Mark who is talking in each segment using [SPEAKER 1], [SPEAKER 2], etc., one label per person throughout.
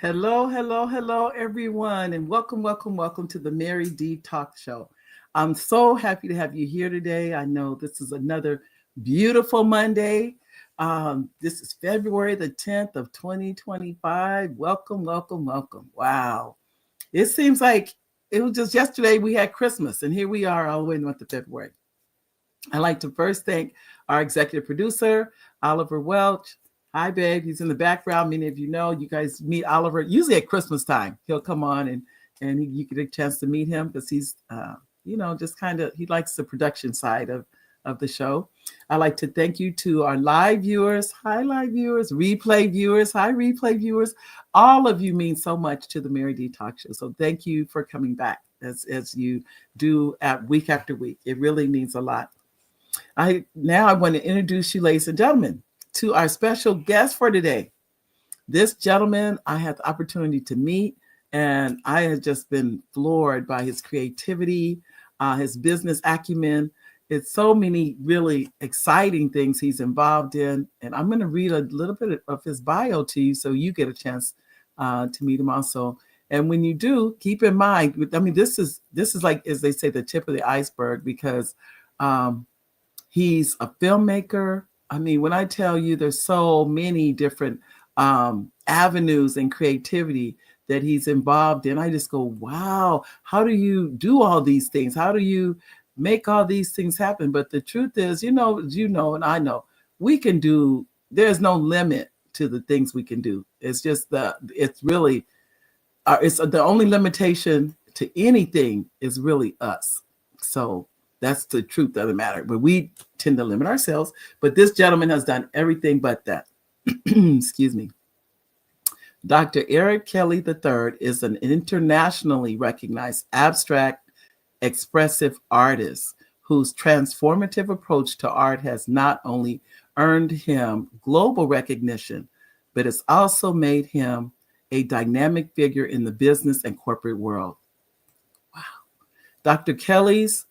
[SPEAKER 1] Hello, hello, hello, everyone, and welcome to the Mary D Talk Show. I'm so happy to have you here today. I know this is another beautiful Monday. This is February the 10th of 2025. Welcome. Wow. It seems like it was just yesterday we had Christmas, and here we are all the way in the month of February. I'd like to first thank our executive producer, Oliver Welch. Hi, babe. He's in the background. Many of you know, you guys meet Oliver usually at Christmas time. He'll come on and you get a chance to meet him because he's, just kind of, he likes the production side of the show. I'd like to thank you to our live viewers. Hi, live viewers, replay viewers. Hi, replay viewers. All of you mean so much to the Mary D Talk Show. So thank you for coming back as you do at week after week. It really means a lot. I want to introduce you, ladies and gentlemen, to our special guest for today. This gentleman I had the opportunity to meet, and I have just been floored by his creativity, his business acumen. It's so many really exciting things he's involved in, and I'm going to read a little bit of his bio to you so you get a chance to meet him also. And when you do, keep in mind, I mean, this is like, as they say, the tip of the iceberg because he's a filmmaker. I mean, when I tell you there's so many different avenues and creativity that he's involved in, I just go, wow, how do you do all these things? How do you make all these things happen? But the truth is, and I know, there's no limit to the things we can do. It's just it's really, it's the only limitation to anything is really us. So that's the truth of the matter. But we tend to limit ourselves. But this gentleman has done everything but that. Excuse me. Dr. Eric Kelly III is an internationally recognized abstract expressive artist whose transformative approach to art has not only earned him global recognition, but it's also made him a dynamic figure in the business and corporate world. Wow. Dr. Kelly's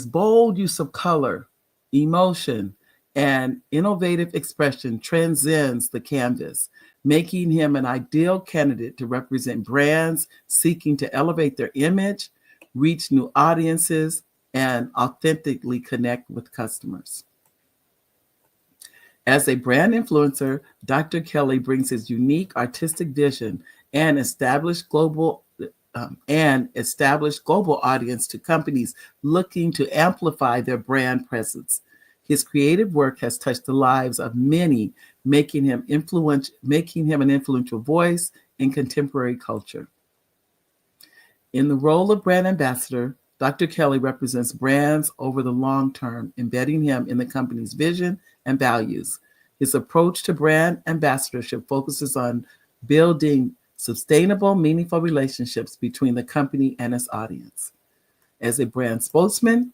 [SPEAKER 1] bold use of color, emotion, and innovative expression transcends the canvas, making him an ideal candidate to represent brands seeking to elevate their image, reach new audiences, and authentically connect with customers. As a brand influencer, Dr. Kelly brings his unique artistic vision and established global audience to companies looking to amplify their brand presence. His creative work has touched the lives of many, making him an influential voice in contemporary culture. In the role of brand ambassador, Dr. Kelly represents brands over the long term, embedding him in the company's vision and values. His approach to brand ambassadorship focuses on building sustainable, meaningful relationships between the company and its audience. As a brand spokesman,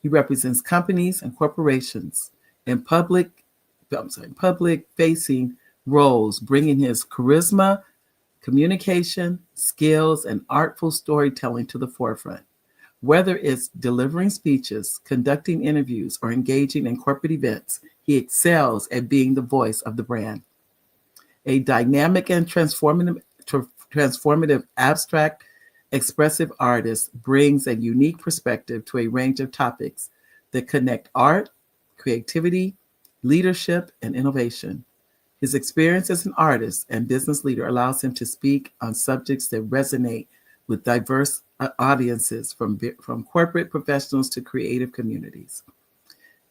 [SPEAKER 1] he represents companies and corporations in public-facing roles, bringing his charisma, communication, skills, and artful storytelling to the forefront. Whether it's delivering speeches, conducting interviews, or engaging in corporate events, he excels at being the voice of the brand. A dynamic and transformative abstract expressive artist brings a unique perspective to a range of topics that connect art, creativity, leadership, and innovation. His experience as an artist and business leader allows him to speak on subjects that resonate with diverse audiences from corporate professionals to creative communities.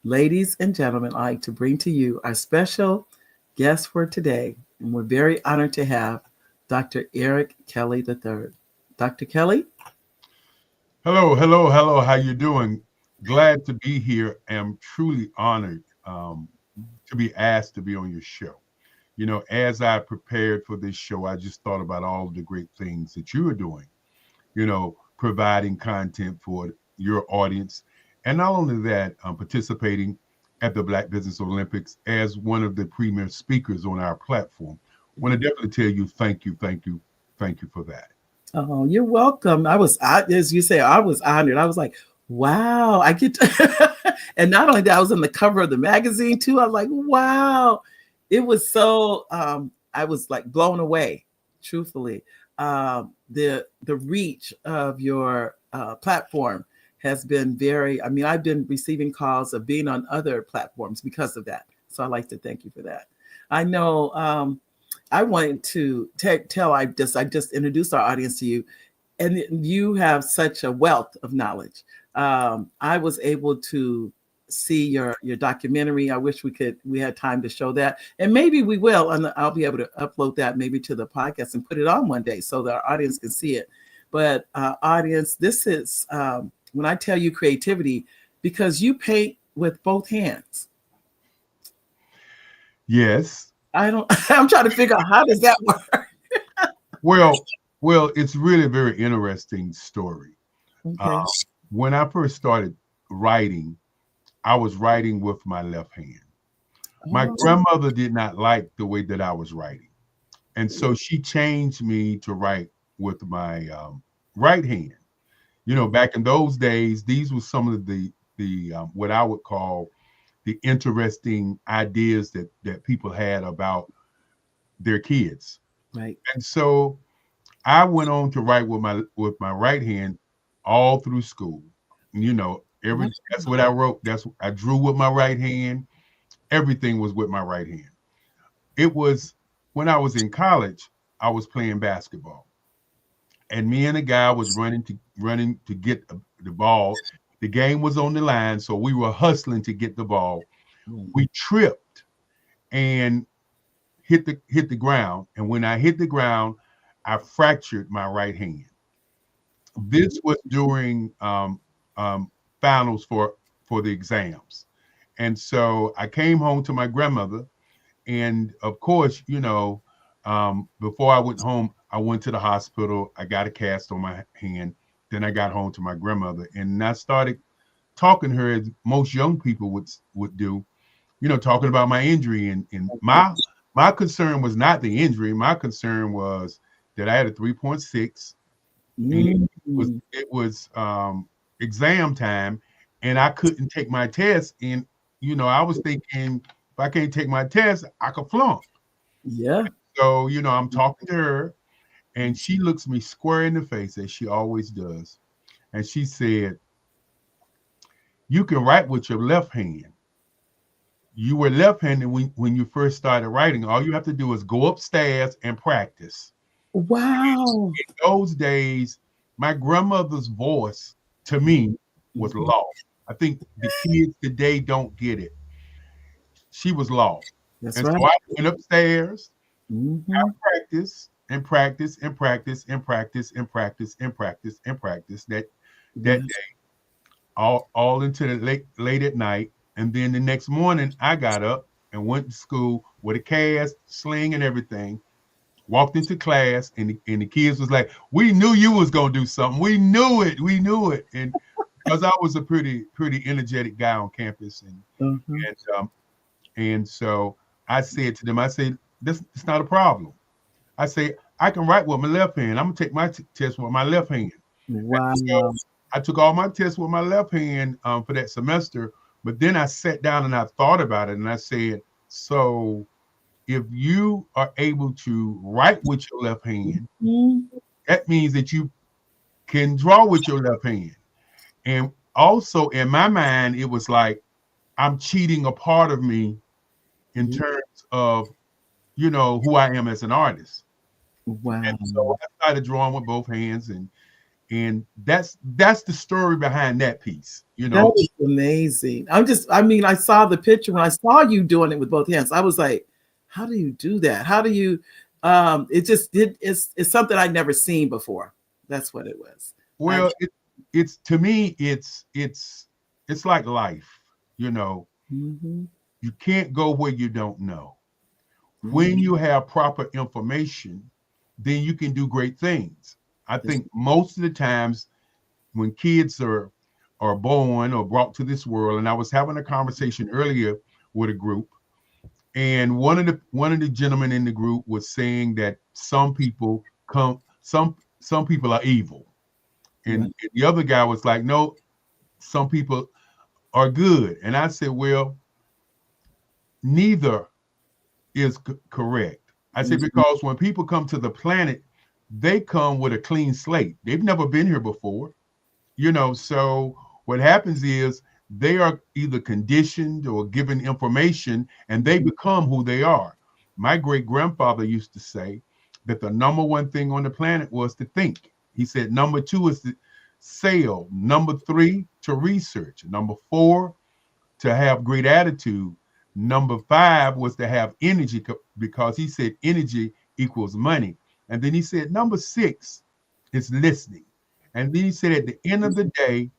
[SPEAKER 1] Ladies and gentlemen, I'd like to bring to you our special guest for today, and we're very honored to have Dr. Eric Kelly III. Dr. Kelly?
[SPEAKER 2] Hello. How you doing? Glad to be here. I'm truly honored to be asked to be on your show. As I prepared for this show, I just thought about all the great things that you are doing, providing content for your audience. And not only that, participating at the Black Business Olympics as one of the premier speakers on our platform. I want to definitely tell you, thank you for that.
[SPEAKER 1] Oh, you're welcome. As you say, I was honored. I was like, wow, I get to, and not only that, I was on the cover of the magazine too. I was like, wow, it was so, I was like blown away, truthfully. The reach of your platform has been very. I mean, I've been receiving calls of being on other platforms because of that. So I'd like to thank you for that. I know. I wanted to tell. I just introduced our audience to you, and you have such a wealth of knowledge. I was able to see your documentary. I wish we had time to show that, and maybe we will, and I'll be able to upload that maybe to the podcast and put it on one day so that our audience can see it. But audience, this is when I tell you creativity, because you paint with both hands.
[SPEAKER 2] Yes.
[SPEAKER 1] I don't. I'm trying to figure out how does that work.
[SPEAKER 2] Well, well, it's really a very interesting story. Uh,
[SPEAKER 1] Okay.
[SPEAKER 2] when I first started writing, I was writing with my left hand. My
[SPEAKER 1] Oh,
[SPEAKER 2] grandmother did not like the way that I was writing, and so she changed me to write with my right hand. Back in those days, these were some of the what I would call the interesting ideas that people had about their kids.
[SPEAKER 1] right.
[SPEAKER 2] And so I went on to write with my right hand all through school.
[SPEAKER 1] Wow.
[SPEAKER 2] That's what I wrote. I drew with my right hand. Everything was with my right hand. It was when I was in college, I was playing basketball. And me and a guy was running to get the ball. The game was on the line, so we were hustling to get the ball.
[SPEAKER 1] Mm.
[SPEAKER 2] We tripped and hit the ground. And when I hit the ground, I fractured my right hand. This was during finals for the exams, and so I came home to my grandmother, and of course, before I went home, I went to the hospital. I got a cast on my hand. Then I got home to my grandmother, and I started talking to her as most young people would do. Talking about my injury, and my concern was not the injury. My concern was that I had a 3.6, and
[SPEAKER 1] Mm.
[SPEAKER 2] exam time, and I couldn't take my test. And I was thinking, if I can't take my test, I could flunk.
[SPEAKER 1] Yeah.
[SPEAKER 2] So I'm talking to her, and she looks me square in the face as she always does, and she said, "You can write with your left hand. You were left-handed when you first started writing. All you have to do is go upstairs and practice."
[SPEAKER 1] Wow.
[SPEAKER 2] Those days, my grandmother's voice to me was
[SPEAKER 1] Mhm.
[SPEAKER 2] law. I think the kids today don't get it. She was law.
[SPEAKER 1] That's
[SPEAKER 2] And
[SPEAKER 1] right.
[SPEAKER 2] so I went upstairs,
[SPEAKER 1] Hmm.
[SPEAKER 2] practice and practice and practice and practice and practice and practice and practice that
[SPEAKER 1] Yes.
[SPEAKER 2] all into the late at night. And then the next morning I got up and went to school with a cast, sling, and everything. Walked into class, and the kids was like, "We knew you was gonna do something. We knew it. We knew it." And because I was a pretty energetic guy on campus,
[SPEAKER 1] Uh-huh.
[SPEAKER 2] and um, and so I said to them, I said, "This it's not a problem." I say, "I can write with my left hand. I'm gonna take my test with my left hand." So
[SPEAKER 1] Wow.
[SPEAKER 2] I took all my tests with my left hand for that semester. But then I sat down and I thought about it, and I said, "So if you are able to write with your left hand,
[SPEAKER 1] Mhm.
[SPEAKER 2] that means that you can draw with your left hand." And also in my mind, it was like I'm cheating a part of me in terms of who I am as an artist.
[SPEAKER 1] Wow.
[SPEAKER 2] And so I started drawing with both hands, and that's the story behind that piece.
[SPEAKER 1] That is amazing. I mean, I saw the picture when I saw you doing it with both hands. I was like, how do you do that? How do you it's something I'd never seen before. That's what it was. I
[SPEAKER 2] Well, it's to me, it's like life. You know,
[SPEAKER 1] Mhm.
[SPEAKER 2] you can't go where you don't know.
[SPEAKER 1] Mhm.
[SPEAKER 2] When you have proper information, then you can do great things. I
[SPEAKER 1] Yes.
[SPEAKER 2] think most of the times when kids are born or brought to this world, and I was having a conversation earlier with a group, and one of the gentlemen in the group was saying that some people are evil, and
[SPEAKER 1] Right.
[SPEAKER 2] the other guy was like, no, some people are good. And I said, well, neither is correct. I say because when people come to the planet, they come with a clean slate. They've never been here before, so what happens is they are either conditioned or given information and they become who they are. My great grandfather used to say that the number one thing on the planet was to think. He said number two is to sail, number three to research, number four to have great attitude, number five was to have energy, because he said energy equals money. And then he said number six is listening. And then he said at the end of the day,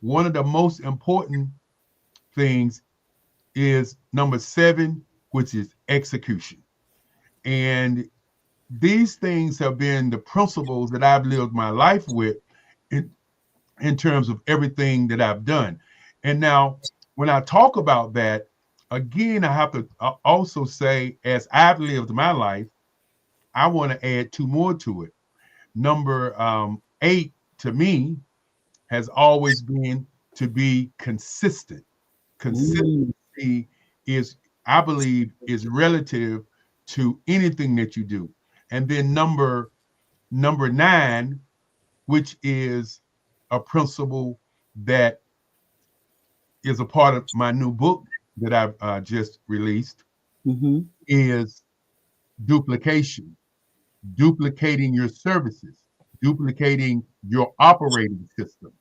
[SPEAKER 2] one of the most important things is number seven, which is execution. And these things have been the principles that I've lived my life with in, in terms of everything that I've done. And now, when I talk about that, again, I have to also say, as I've lived my life, I want to add two more to it. Number eight, to me, has always been to be consistent. Consistency is, I believe, is relative to anything that you do. And then number nine, which is a principle that is a part of my new book that I've just released, is duplication, duplicating your services, duplicating your operating system.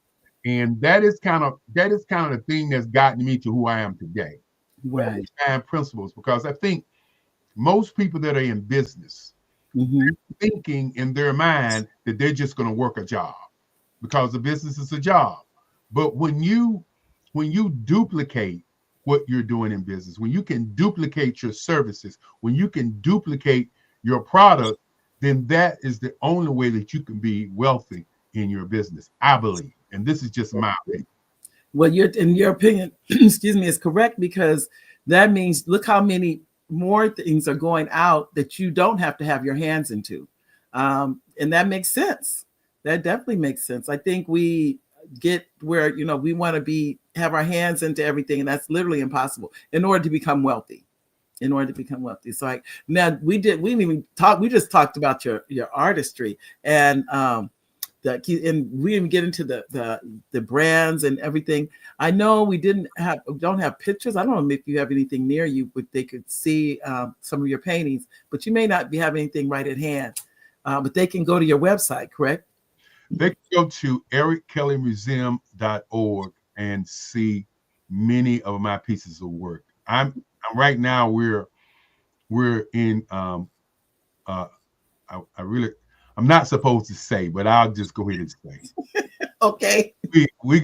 [SPEAKER 2] And that is kind of the thing that's gotten me to who I am today.
[SPEAKER 1] Right.
[SPEAKER 2] And principles, because I think most people that are in business thinking in their mind that they're just going to work a job because the business is a job. But when you duplicate what you're doing in business, when you can duplicate your services, when you can duplicate your product, then that is the only way that you can be wealthy in your business, I believe. And this is just my opinion.
[SPEAKER 1] Well, in your opinion, excuse me, is correct, because that means look how many more things are going out that you don't have to have your hands into. And that makes sense. That definitely makes sense. I think we get where, we want to have our hands into everything, and that's literally impossible in order to become wealthy. So now we didn't even talk, we just talked about your artistry, and and we didn't get into the brands and everything. I know we don't have pictures. I don't know if you have anything near you, but they could see some of your paintings, but you may not be having anything right at hand. But they can go to your website, correct?
[SPEAKER 2] They can go to erickellymuseum.org and see many of my pieces of work. I'm right now we're in I'm not supposed to say, but I'll just go ahead and say.
[SPEAKER 1] Okay.
[SPEAKER 2] We're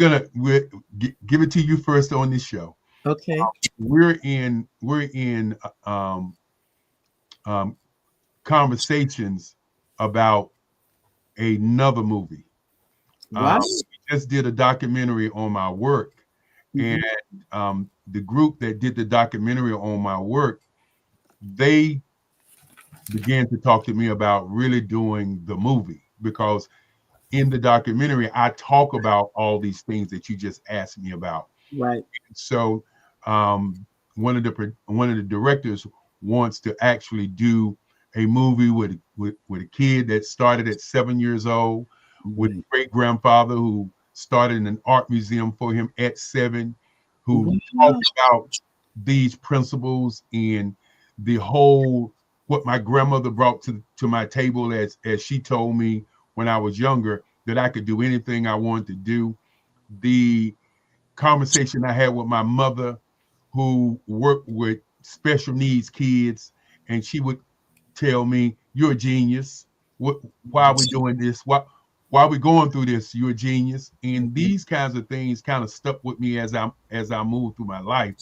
[SPEAKER 2] give it to you first on this show.
[SPEAKER 1] Okay.
[SPEAKER 2] We're in um, conversations about another movie.
[SPEAKER 1] Wow.
[SPEAKER 2] We just did a documentary on my work, and the group that did the documentary on my work, they began to talk to me about really doing the movie, because in the documentary I talk about all these things that you just asked me about.
[SPEAKER 1] Right.
[SPEAKER 2] So one of the directors wants to actually do a movie with a kid that started at 7 years old, with a great grandfather who started an art museum for him at 7, who talked about these principles and the whole what my grandmother brought to my table, as she told me when I was younger that I could do anything I wanted to do. The conversation I had with my mother, who worked with special needs kids, and she would tell me, "You're a genius. Why are we doing this? Why are we going through this? You're a genius." And these kinds of things kind of stuck with me as I moved through my life.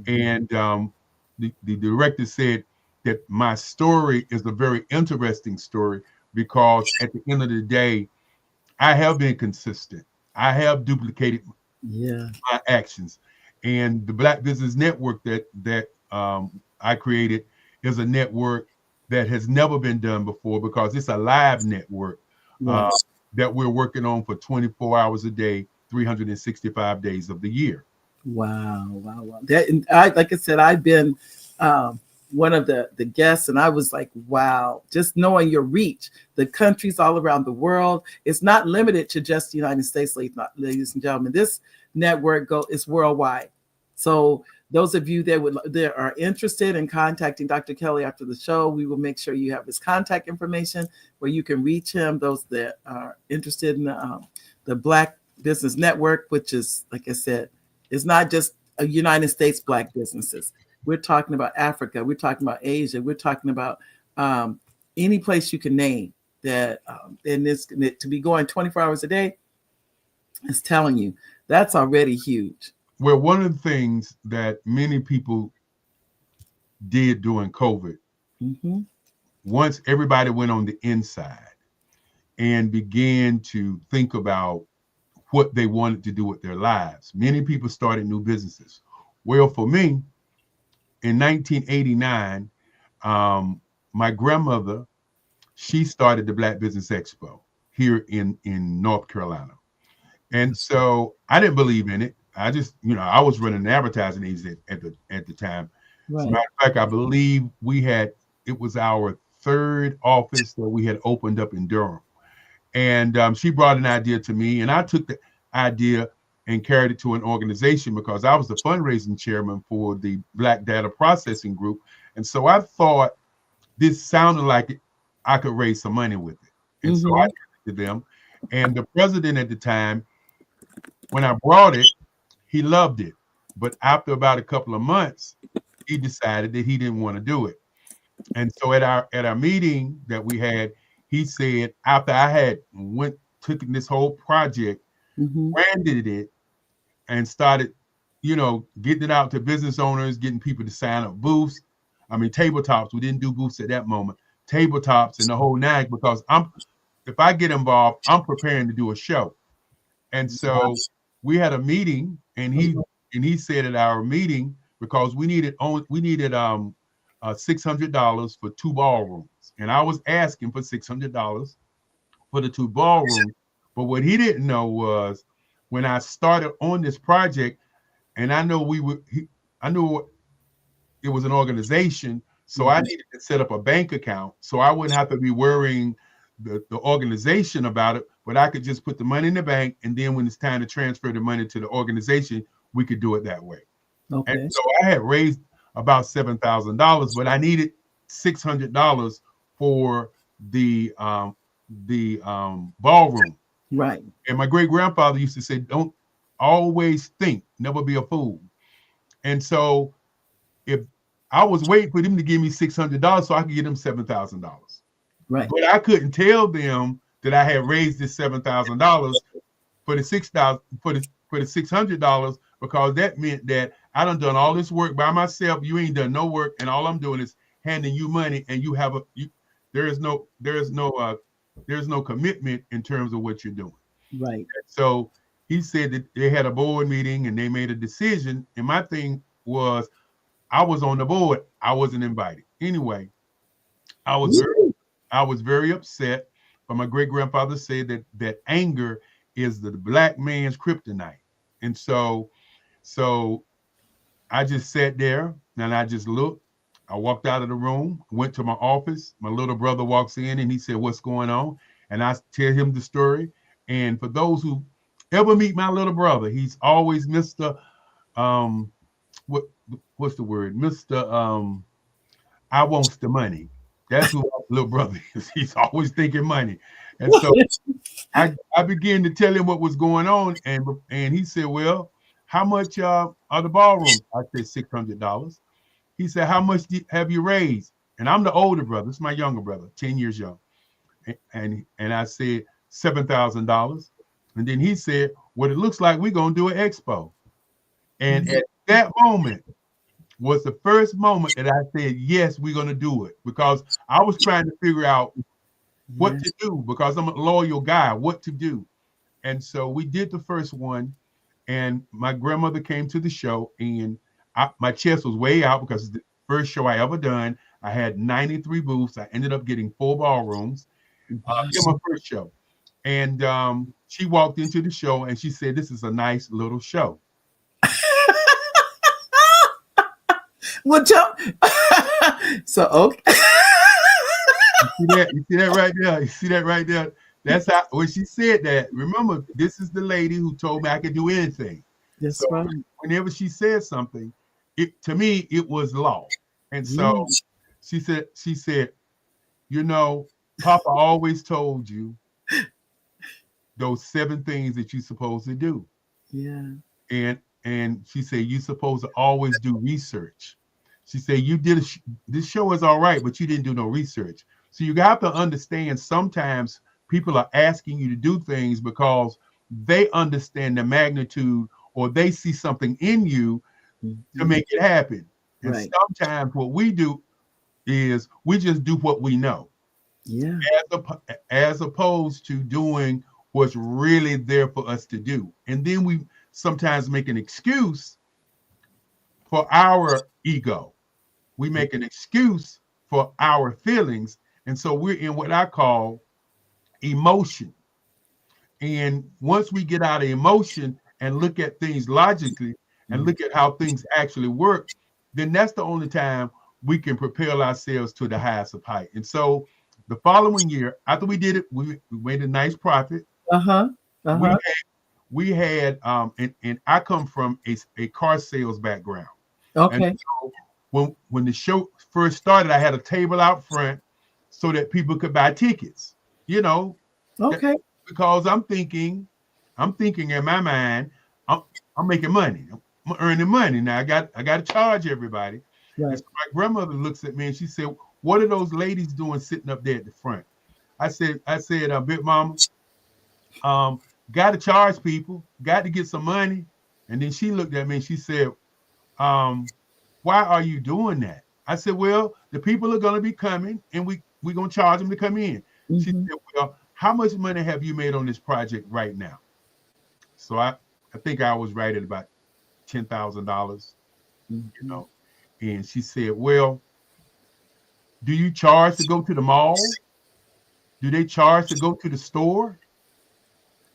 [SPEAKER 2] And the director said that my story is a very interesting story, because at the end of the day, I have been consistent. I have duplicated my actions. And the Black Business Network that I created is a network that has never been done before, because it's a live network that we're working on for 24 hours a day, 365 days of the year.
[SPEAKER 1] Wow. That, and like I said, I've been one of the guests, and I was like, wow, just knowing your reach, the countries all around the world. It's not limited to just the United States, ladies and gentlemen. This network is worldwide. So those of you that are interested in contacting Dr. Kelly after the show, we will make sure you have his contact information where you can reach him. Those that are interested in the Black Business Network, which is, like I said, it's not just a United States Black businesses. We're talking about Africa. We're talking about Asia. We're talking about any place you can name that. And this to be going 24 hours a day is telling you that's already huge.
[SPEAKER 2] Well, one of the things that many people did during COVID,
[SPEAKER 1] Mm-hmm.
[SPEAKER 2] once everybody went on the inside and began to think about what they wanted to do with their lives, many people started new businesses. Well, for me, in 1989, my grandmother, she started the Black Business Expo here in North Carolina. And so I didn't believe in it. I just, I was running an advertising agency at the time. As a
[SPEAKER 1] Right.
[SPEAKER 2] matter of fact, I believe it was our third office that we had opened up in Durham. And she brought an idea to me, and I took the idea and carried it to an organization because I was the fundraising chairman for the Black Data Processing Group. And so I thought this sounded like I could raise some money with it. And so I
[SPEAKER 1] Mm-hmm.
[SPEAKER 2] did to them. And the president at the time, when I brought it, he loved it. But after about a couple of months, he decided that he didn't want to do it. And so at our meeting that we had, he said, after I had took this whole project,
[SPEAKER 1] Mm-hmm.
[SPEAKER 2] branded it, and started, getting it out to business owners, getting people to sign up booths. I mean, tabletops. We didn't do booths at that moment. Tabletops and the whole nag, because if I get involved, I'm preparing to do a show. And so we had a meeting, and he said at our meeting, because we needed $600 for 2 ballrooms, and I was asking for $600 for the 2 ballrooms. But what he didn't know was when I started on this project, and I know I knew it was an organization, so I needed to set up a bank account so I wouldn't have to be worrying the organization about it, but I could just put the money in the bank, and then when it's time to transfer the money to the organization, we could do it that way. And
[SPEAKER 1] Okay.
[SPEAKER 2] so I had raised about $7,000, but I needed $600 for the ballroom.
[SPEAKER 1] Right.
[SPEAKER 2] And my great grandfather used to say, "Don't always think, never be a fool." And so if I was waiting for them to give me $600 so I could get them $7,000,
[SPEAKER 1] Right.
[SPEAKER 2] but I couldn't tell them that I had raised this $7,000 for the 6,000 for the $600, because that meant that I done all this work by myself. You ain't done no work, and all I'm doing is handing you money, and there is no commitment in terms of what you're doing.
[SPEAKER 1] Right.
[SPEAKER 2] So he said that they had a board meeting and they made a decision. And my thing was, I was on the board. I wasn't invited. Anyway, I was very
[SPEAKER 1] Woo.
[SPEAKER 2] I was very upset. But my great grandfather said that anger is the Black man's kryptonite. And so I just sat there and I just looked. I walked out of the room, went to my office. My little brother walks in and he said, "What's going on?" And I tell him the story. And for those who ever meet my little brother, he's always Mr. Um, what what's the word? Mr. I wants the money. That's who my little brother is. He's always thinking money. And so I began to tell him what was going on, and he said, "Well, how much are the ballrooms?" I said $600. He said, "How much have you raised?" And I'm the older brother. This is my younger brother, 10 years young. And I said $7,000. And then he said, "Well, it looks like we're gonna do an expo." And at that moment was the first moment that I said, "Yes, we're gonna do it," because I was trying to figure out what
[SPEAKER 1] Yeah.
[SPEAKER 2] to do, because I'm a loyal guy, what to do. And so we did the first one, and my grandmother came to the show, and my chest was way out because it's the first show I ever done. I had 93 booths. I ended up getting 4 ballrooms. Yeah, my first show. And she walked into the show and she said, "This is a nice little show."
[SPEAKER 1] Well, tell. So okay.
[SPEAKER 2] You see that right there? You see that right there? That's how when she said that. Remember, this is the lady who told me I could do anything. So
[SPEAKER 1] That's right.
[SPEAKER 2] whenever she said something, it to me it was law. And so
[SPEAKER 1] Yeah.
[SPEAKER 2] she said, you know, Papa always told you those 7 things that you're supposed to do.
[SPEAKER 1] Yeah.
[SPEAKER 2] And she said you're supposed to always do research. She said you did this show is all right, but you didn't do no research. So you have to understand sometimes people are asking you to do things because they understand the magnitude or they see something in you to
[SPEAKER 1] Mhm.
[SPEAKER 2] make it happen. And
[SPEAKER 1] Right.
[SPEAKER 2] sometimes what we do is we just do what we know
[SPEAKER 1] Yeah.
[SPEAKER 2] as opposed to doing what's really there for us to do. And then we sometimes make an excuse for our ego. We make an excuse for our feelings. And so we're in what I call emotion. And once we get out of emotion and look at things logically and
[SPEAKER 1] Mhm.
[SPEAKER 2] look at how things actually work, then that's the only time we can propel ourselves to the highest of height. And so the following year, after we did it, we made a nice profit.
[SPEAKER 1] Uh-huh.
[SPEAKER 2] We
[SPEAKER 1] Uh-huh.
[SPEAKER 2] we had and I come from a car sales background. And
[SPEAKER 1] Okay.
[SPEAKER 2] so when the show first started, I had a table out front so that people could buy tickets. You know, that,
[SPEAKER 1] Okay.
[SPEAKER 2] because I'm thinking in my mind, I'm, I'm making money. I'm earning money. Now I got to charge everybody. And
[SPEAKER 1] Right.
[SPEAKER 2] so my grandmother looks at me and she said, "What are those ladies doing sitting up there at the front?" I said, Big Mama, um, got to charge people, got to get some money. And then she looked at me and she said, um, why are you doing that? I said, well, the people are going to be coming and we're going to charge them to come in. She
[SPEAKER 1] Mm-hmm.
[SPEAKER 2] said, well, how much money have you made on this project right now? So I think I was right at about $10,000, you
[SPEAKER 1] Mm-hmm.
[SPEAKER 2] know. And she said, well, do you charge to go to the mall? Do they charge to go to the store?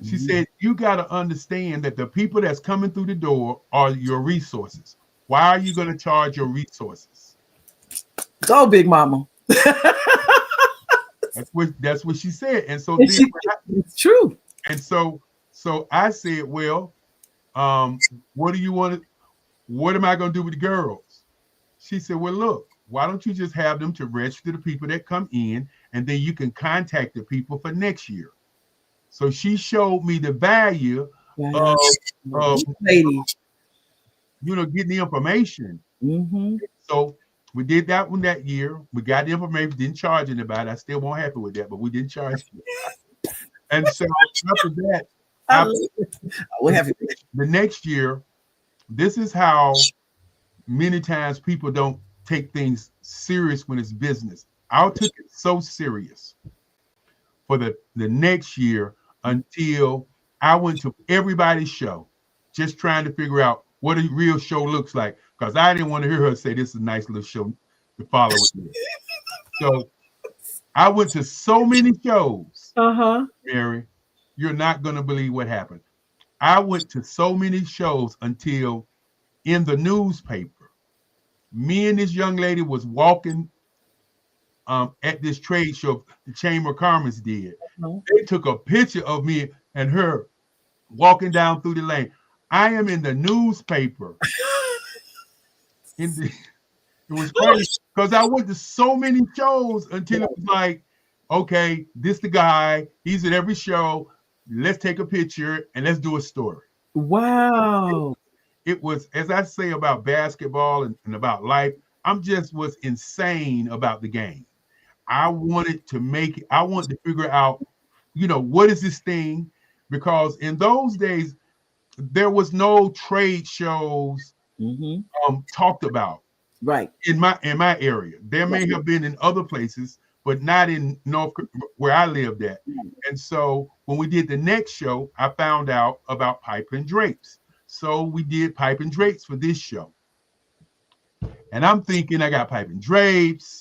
[SPEAKER 2] She
[SPEAKER 1] Mm-hmm.
[SPEAKER 2] said, you got to understand that the people that's coming through the door are your resources. Why are you going to charge your resources?
[SPEAKER 1] Go, Big Mama.
[SPEAKER 2] That's what she said. And so
[SPEAKER 1] And
[SPEAKER 2] then
[SPEAKER 1] it's true.
[SPEAKER 2] and so I said, well, what do you want to what am I going to do with the girls? She said, well, look, why don't you just have them to register the people that come in and then you can contact the people for next year. So she showed me the value
[SPEAKER 1] Wow.
[SPEAKER 2] of, of
[SPEAKER 1] Lady.
[SPEAKER 2] getting the information.
[SPEAKER 1] Mm-hmm.
[SPEAKER 2] So we did that one that year. We got the information, didn't charge anybody. I still won't happy with that, but we didn't charge. And so after that,
[SPEAKER 1] I
[SPEAKER 2] after
[SPEAKER 1] love it. What happened?
[SPEAKER 2] the next year, this is how many times people don't take things serious when it's business. I took it so serious for the next year until I went to everybody's show, just trying to figure out what a real show looks like. Because I didn't want to hear her say this is a nice little show to follow with. So I went to so many shows,
[SPEAKER 1] Uh-huh.
[SPEAKER 2] Mary. You're not going to believe what happened. I went to so many shows until in the newspaper, me and this young lady was walking at this trade show the Chamber of Commerce did.
[SPEAKER 1] Uh-huh.
[SPEAKER 2] They took a picture of me and her walking down through the lane. I am in the newspaper. In the, it was crazy because I went to so many shows until it was like, okay, this the guy. He's at every show. Let's take a picture and let's do a story.
[SPEAKER 1] Wow.
[SPEAKER 2] It was, as I say about basketball and about life, I'm just was insane about the game. I wanted to make it, I wanted to figure out, what is this thing? Because in those days, there was no trade shows
[SPEAKER 1] Mm-hmm.
[SPEAKER 2] talked about
[SPEAKER 1] Right.
[SPEAKER 2] in my area. There
[SPEAKER 1] Right.
[SPEAKER 2] may have been in other places, but not in North where I lived at. And so when we did the next show, I found out about pipe and drapes. So we did pipe and drapes for this show. And I'm thinking I got pipe and drapes,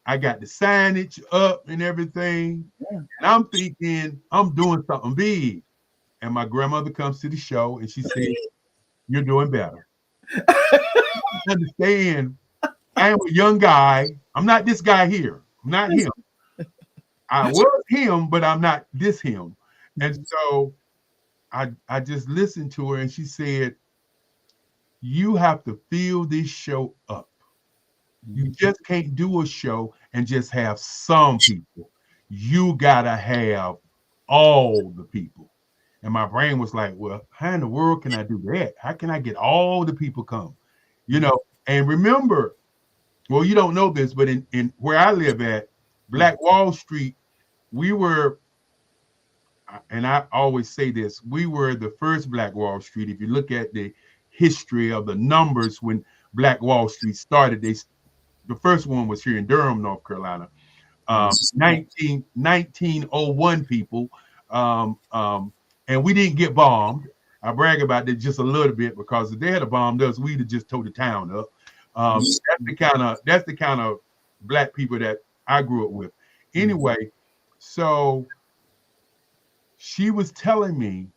[SPEAKER 2] I got the signage up and everything.
[SPEAKER 1] Yeah.
[SPEAKER 2] And I'm thinking I'm doing something big. And my grandmother comes to the show and she said, you're doing better. Understand, I am a young guy. I'm not this guy here. I'm not him. I was him, but I'm not this him. And so I just listened to her and she said, you have to fill this show up. You just can't do a show and just have some people. You gotta have all the people. And my brain was like, well, how in the world can I do that? How can I get all the people come? You know, and remember, well, you don't know this, but in where I live at, Black Wall Street, we were, and I always say this, we were the first Black Wall Street. If you look at the history of the numbers when Black Wall Street started, the first one was here in Durham, North Carolina. 1901 people. Um, um, and we didn't get bombed. I brag about that just a little bit because if they had bombed us, we'd have just tore the town up. That's the kind of Black people that I grew up with. Anyway, so she was telling me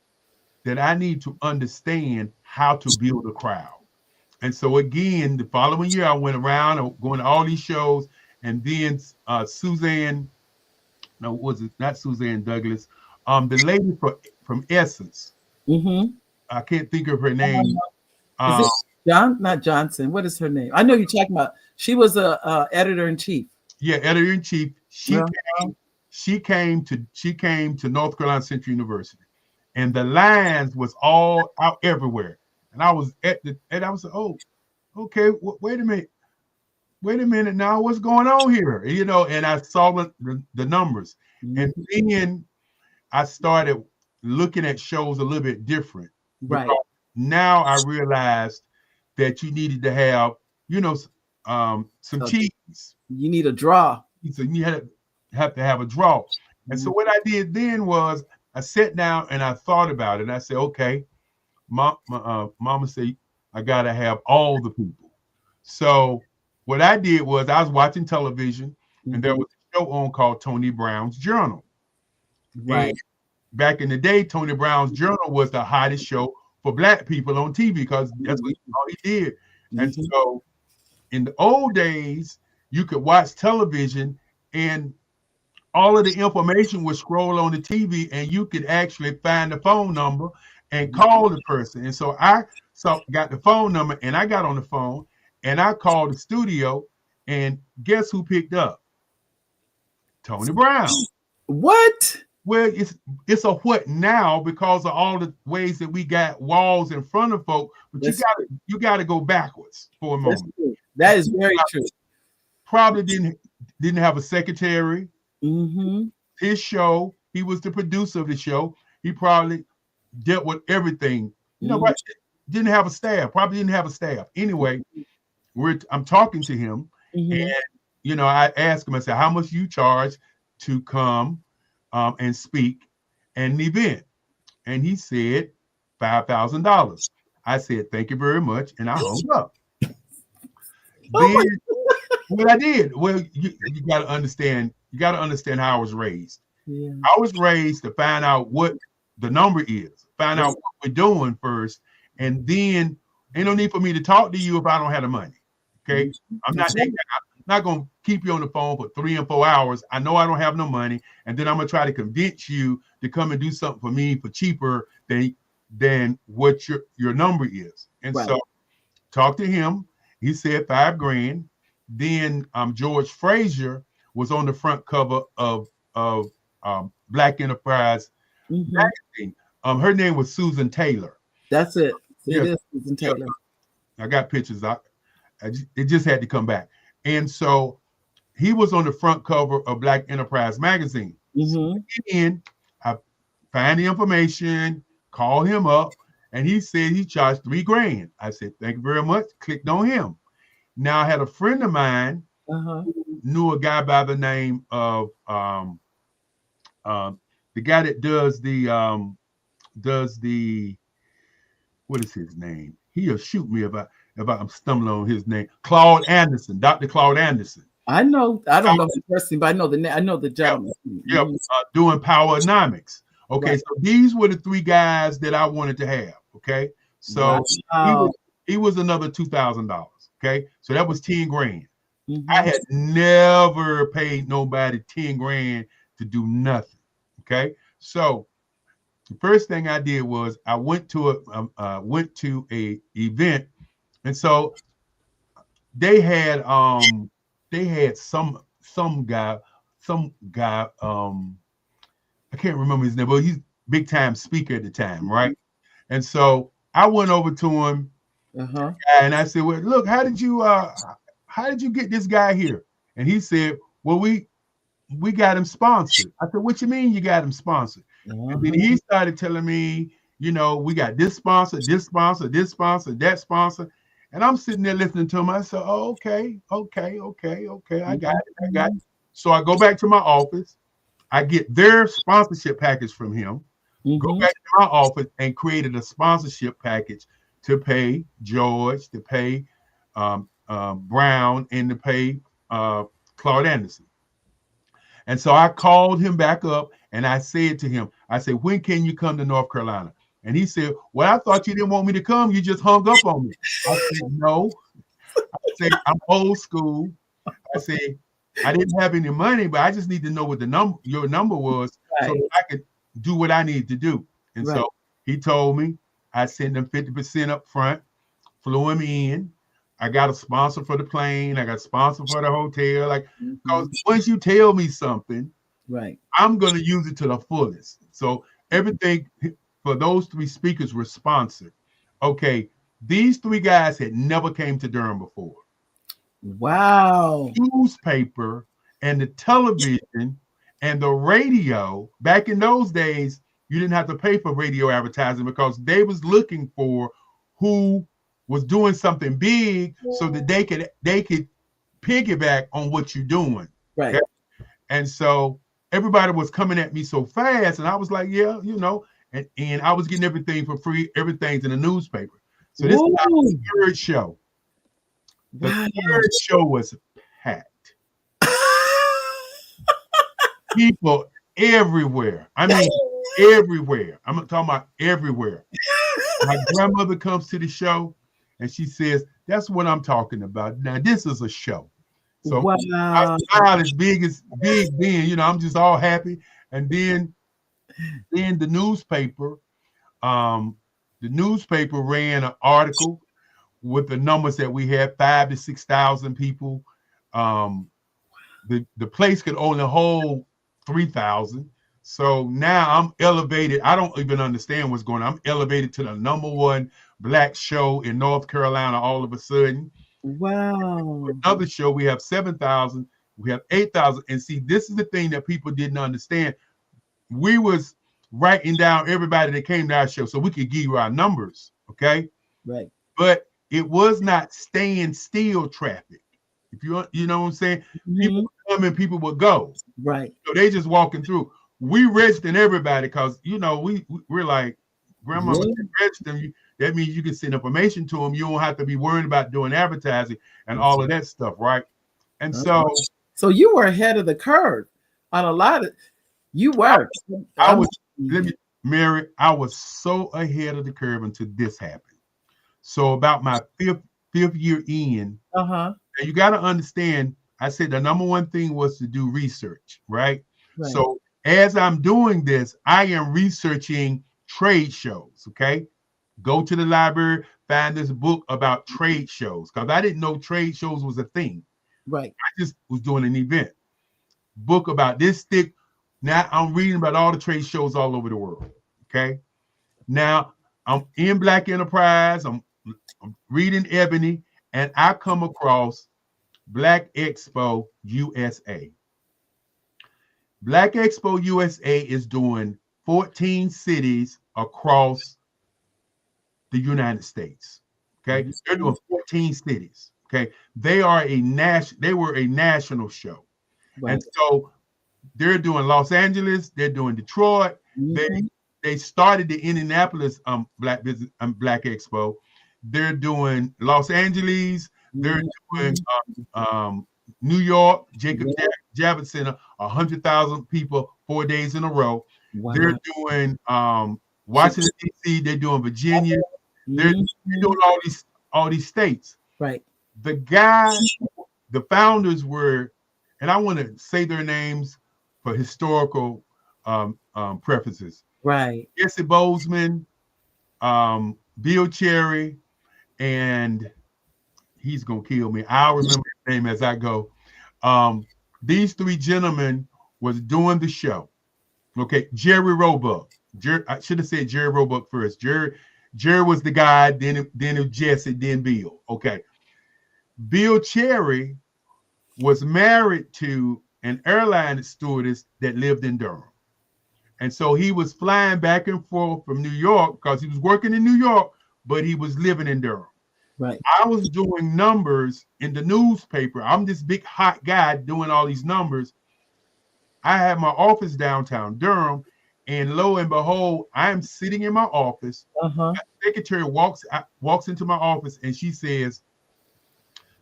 [SPEAKER 2] that I need to understand how to build a crowd. And so again, the following year, I went around going to all these shows, and then Suzanne, no, was it not Suzanne Douglas? The lady from Essence. I can't think of her name.
[SPEAKER 1] Is it not Johnson? What is her name? I know you're talking about. She was a editor in chief.
[SPEAKER 2] Yeah, editor in chief. She came to North Carolina Central University, and the lines was all out everywhere. And I was and I was like, oh, okay, wait a minute now, what's going on here? You know, and I saw the numbers. And then I started looking at shows a little bit different.
[SPEAKER 1] Right.
[SPEAKER 2] Now I realized that you needed to have, you know, some cheese.
[SPEAKER 1] You need a draw.
[SPEAKER 2] So you have to have a draw. And so what I did then was I sat down and I thought about it. And I said, okay, Mama said, I got to have all the people. So what I did was I was watching television and there was a show on called Tony Brown's Journal.
[SPEAKER 1] Right.
[SPEAKER 2] And back in the day, Tony Brown's Journal was the hottest show for Black people on TV because that's what all he did. And so in the old days, you could watch television and all of the information would scroll on the TV and you could actually find the phone number and call the person. And so I got the phone number and I got on the phone and I called the studio and guess who picked up? Tony Brown.
[SPEAKER 1] What?
[SPEAKER 2] Well, it's a what now because of all the ways that we got walls in front of folk, but you got to go backwards for a moment.
[SPEAKER 1] That is very true.
[SPEAKER 2] Probably didn't have a secretary. His show, he was the producer of the show. He probably dealt with everything. You know, didn't have a staff. Probably didn't have a staff. Anyway, I'm talking to him, and you know, I asked him. I said, "How much you charge to come and speak at an event?" And he said, $5,000. I said, "Thank you very much," and I hung up. Then what I did, well, you got to understand. You got to understand how I was raised. I was raised to find out what the number is, find out what we're doing first, and then ain't no need for me to talk to you if I don't have the money. Okay, I'm not going to keep you on the phone for 3 and 4 hours. I know I don't have no money, and then I'm going to try to convince you to come and do something for me for cheaper than what your number is. And so talk to him. He said $5,000. Then George Frazier was on the front cover of Black Enterprise magazine. Her name was Susan Taylor.
[SPEAKER 1] That's it. It is Susan Taylor.
[SPEAKER 2] I got pictures. It just had to come back. And so he was on the front cover of Black Enterprise magazine. So I found the information, called him up, and he said he charged $3,000. I said, thank you very much. Clicked on him. Now I had a friend of mine who knew a guy by the name of the guy that does the what is his name? He'll shoot me if I'm stumbling on his name. Claude Anderson, Dr. Claude Anderson.
[SPEAKER 1] I know. I don't know him personally, but I know the gentleman.
[SPEAKER 2] Doing Powernomics. Okay, so these were the 3 guys that I wanted to have. Okay, so He was another $2,000. Okay, so that was 10 grand. I
[SPEAKER 1] Mm-hmm.
[SPEAKER 2] had never paid nobody 10 grand to do nothing. Okay, so the first thing I did was I went to a event, and so they had some guy I can't remember his name, but he's big time speaker at the time, right? And so I went over to him
[SPEAKER 1] Uh-huh.
[SPEAKER 2] and I said, "Well, look, how did you get this guy here?" And he said, "Well, we got him sponsored." I said, "What you mean you got him sponsored?" And then
[SPEAKER 1] Uh-huh.
[SPEAKER 2] he started telling me, we got this sponsor, this sponsor, this sponsor, that sponsor. And I'm sitting there listening to him. I said, "Oh, okay, okay, okay, okay. I got it. I got it."
[SPEAKER 1] Mm-hmm.
[SPEAKER 2] So I go back to my office. I get their sponsorship package from him, go
[SPEAKER 1] Mm-hmm.
[SPEAKER 2] back to my office and created a sponsorship package to pay George, to pay Brown, and to pay Claude Anderson. And so I called him back up and I said to him, I said, "When can you come to North Carolina?" And he said, "Well, I thought you didn't want me to come. You just hung up on me." I said, "No." I said, "I'm old school." I said, "I didn't have any money, but I just need to know what your number was so
[SPEAKER 1] Right.
[SPEAKER 2] that I could do what I need to do." And
[SPEAKER 1] Right.
[SPEAKER 2] so he told me. I sent him 50% up front, flew him in. I got a sponsor for the plane. I got a sponsor for the hotel. Like, because
[SPEAKER 1] Mm-hmm.
[SPEAKER 2] once you tell me something,
[SPEAKER 1] Right.
[SPEAKER 2] I'm going to use it to the fullest. So everything for those three speakers were sponsored. Okay, these three guys had never came to Durham before.
[SPEAKER 1] Wow.
[SPEAKER 2] Newspaper and the television and the radio, back in those days, you didn't have to pay for radio advertising because they was looking for who was doing something big so that they could piggyback on what you're doing. Okay.
[SPEAKER 1] Right.
[SPEAKER 2] And so everybody was coming at me so fast, and I was like, yeah, and I was getting everything for free. Everything's in the newspaper. So this is our
[SPEAKER 1] Woo.
[SPEAKER 2] third show. The
[SPEAKER 1] Wow.
[SPEAKER 2] third show was packed. People everywhere. I mean, everywhere. I'm talking about everywhere. My grandmother comes to the show and she says, "That's what I'm talking about. Now, this is a show." So I
[SPEAKER 1] Wow.
[SPEAKER 2] smile as big then, I'm just all happy. And then um, the newspaper ran an article with the numbers that we had, 5,000 to 6,000 people. Um, the place could only hold 3,000. So now I'm elevated. I don't even understand what's going on. I'm elevated to the number one black show in North Carolina all of a sudden.
[SPEAKER 1] Wow.
[SPEAKER 2] Another show, we have 7,000, we have 8,000. And see, this is the thing that people didn't understand. We was writing down everybody that came to our show so we could give you our numbers, okay?
[SPEAKER 1] Right.
[SPEAKER 2] But it was not staying still traffic. If you know what I'm saying? People
[SPEAKER 1] Mm-hmm.
[SPEAKER 2] would come and people would go.
[SPEAKER 1] Right.
[SPEAKER 2] So they just walking through. We registered everybody because we're like, grandmama
[SPEAKER 1] Yeah.
[SPEAKER 2] register them. That means you can send information to them. You don't have to be worried about doing advertising and
[SPEAKER 1] That's
[SPEAKER 2] all of that stuff, right? And
[SPEAKER 1] right.
[SPEAKER 2] so
[SPEAKER 1] So you were ahead of the curve on a lot of you
[SPEAKER 2] I,
[SPEAKER 1] were.
[SPEAKER 2] I
[SPEAKER 1] I'm
[SPEAKER 2] was let me Mary, I was so ahead of the curve until this happened. So about my fifth year in,
[SPEAKER 1] uh-huh.
[SPEAKER 2] and you got to understand, I said the number one thing was to do research, right?
[SPEAKER 1] Right.
[SPEAKER 2] So as I'm doing this, I am researching trade shows, okay? Go to the library, find this book about trade shows because I didn't know trade shows was a thing.
[SPEAKER 1] Right.
[SPEAKER 2] I just was doing an event. Book about this stick. Now I'm reading about all the trade shows all over the world, okay? Now I'm in Black Enterprise, I'm reading Ebony, and I come across Black Expo USA. Black Expo USA is doing 14 cities across the United States. Okay, they're
[SPEAKER 1] Mm-hmm.
[SPEAKER 2] doing 14 cities. Okay, they were a national show, and
[SPEAKER 1] Right.
[SPEAKER 2] so they're doing Los Angeles, they're doing Detroit. They
[SPEAKER 1] Mm-hmm.
[SPEAKER 2] they started the Indianapolis Black Expo. They're doing Los Angeles. They're doing
[SPEAKER 1] Mm-hmm.
[SPEAKER 2] New York, Jacob
[SPEAKER 1] Yeah.
[SPEAKER 2] Javits Center, 100,000 people 4 days in a row. They're
[SPEAKER 1] Wow.
[SPEAKER 2] doing Washington D.C. They're doing Virginia. They're
[SPEAKER 1] Mm-hmm.
[SPEAKER 2] doing all these. all these states.
[SPEAKER 1] Right.
[SPEAKER 2] The guy, the founders were, and I want to say their names for historical preferences.
[SPEAKER 1] Right.
[SPEAKER 2] Jesse Bozeman, Bill Cherry, and he's gonna kill me. I'll remember his name as I go. Um, these three gentlemen was doing the show. Okay, Jerry Roebuck. I should have said Jerry Roebuck first. Jerry was the guy. Then it Jesse. Then Bill. Okay, Bill Cherry was married to an airline stewardess that lived in Durham. And so he was flying back and forth from New York because he was working in New York, but he was living in Durham.
[SPEAKER 1] Right.
[SPEAKER 2] I was doing numbers in the newspaper. I'm this big hot guy doing all these numbers. I have my office downtown Durham, and lo and behold, I'm sitting in my office.
[SPEAKER 1] Uh-huh.
[SPEAKER 2] My secretary walks into my office, and she says,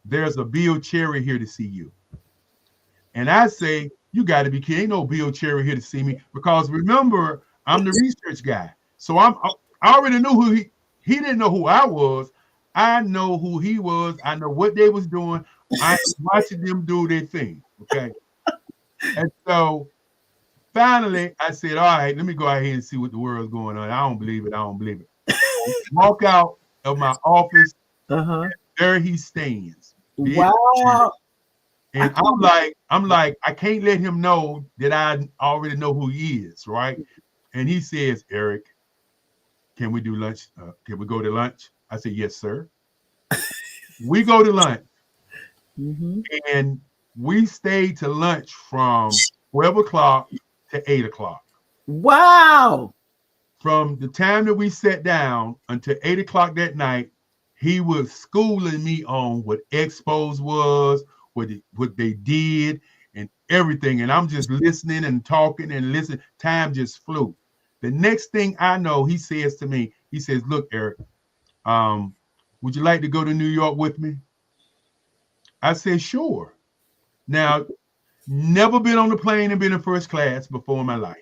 [SPEAKER 2] "There's a Bill Cherry here to see you." And I say, "You got to be kidding! Ain't no Bill Cherry here to see me." Because remember, I'm the research guy, so I already knew who he didn't know who I was. I know who he was. I know what they was doing. I was watching them do their thing. Okay. And so finally I said, all right, let me go out here and see what the world's going on. I don't believe it. I don't believe it. Walk out of my office.
[SPEAKER 1] Uh-huh.
[SPEAKER 2] There he stands.
[SPEAKER 1] Wow.
[SPEAKER 2] And I'm like, I can't let him know that I already know who he is, right? And he says, Eric, can we do lunch? Can we go to lunch? I said, yes, sir. We go to lunch.
[SPEAKER 1] Mm-hmm.
[SPEAKER 2] And we stayed to lunch from 12 o'clock to 8 o'clock.
[SPEAKER 1] Wow.
[SPEAKER 2] From the time that we sat down until 8 o'clock that night, he was schooling me on what expos was, what they did, and everything. And I'm just listening and talking and listening. Time just flew. The next thing I know, he says to me, he says, look, Eric, would you like to go to New York with me? I said, sure. Now, never been on a plane and been in first class before in my life.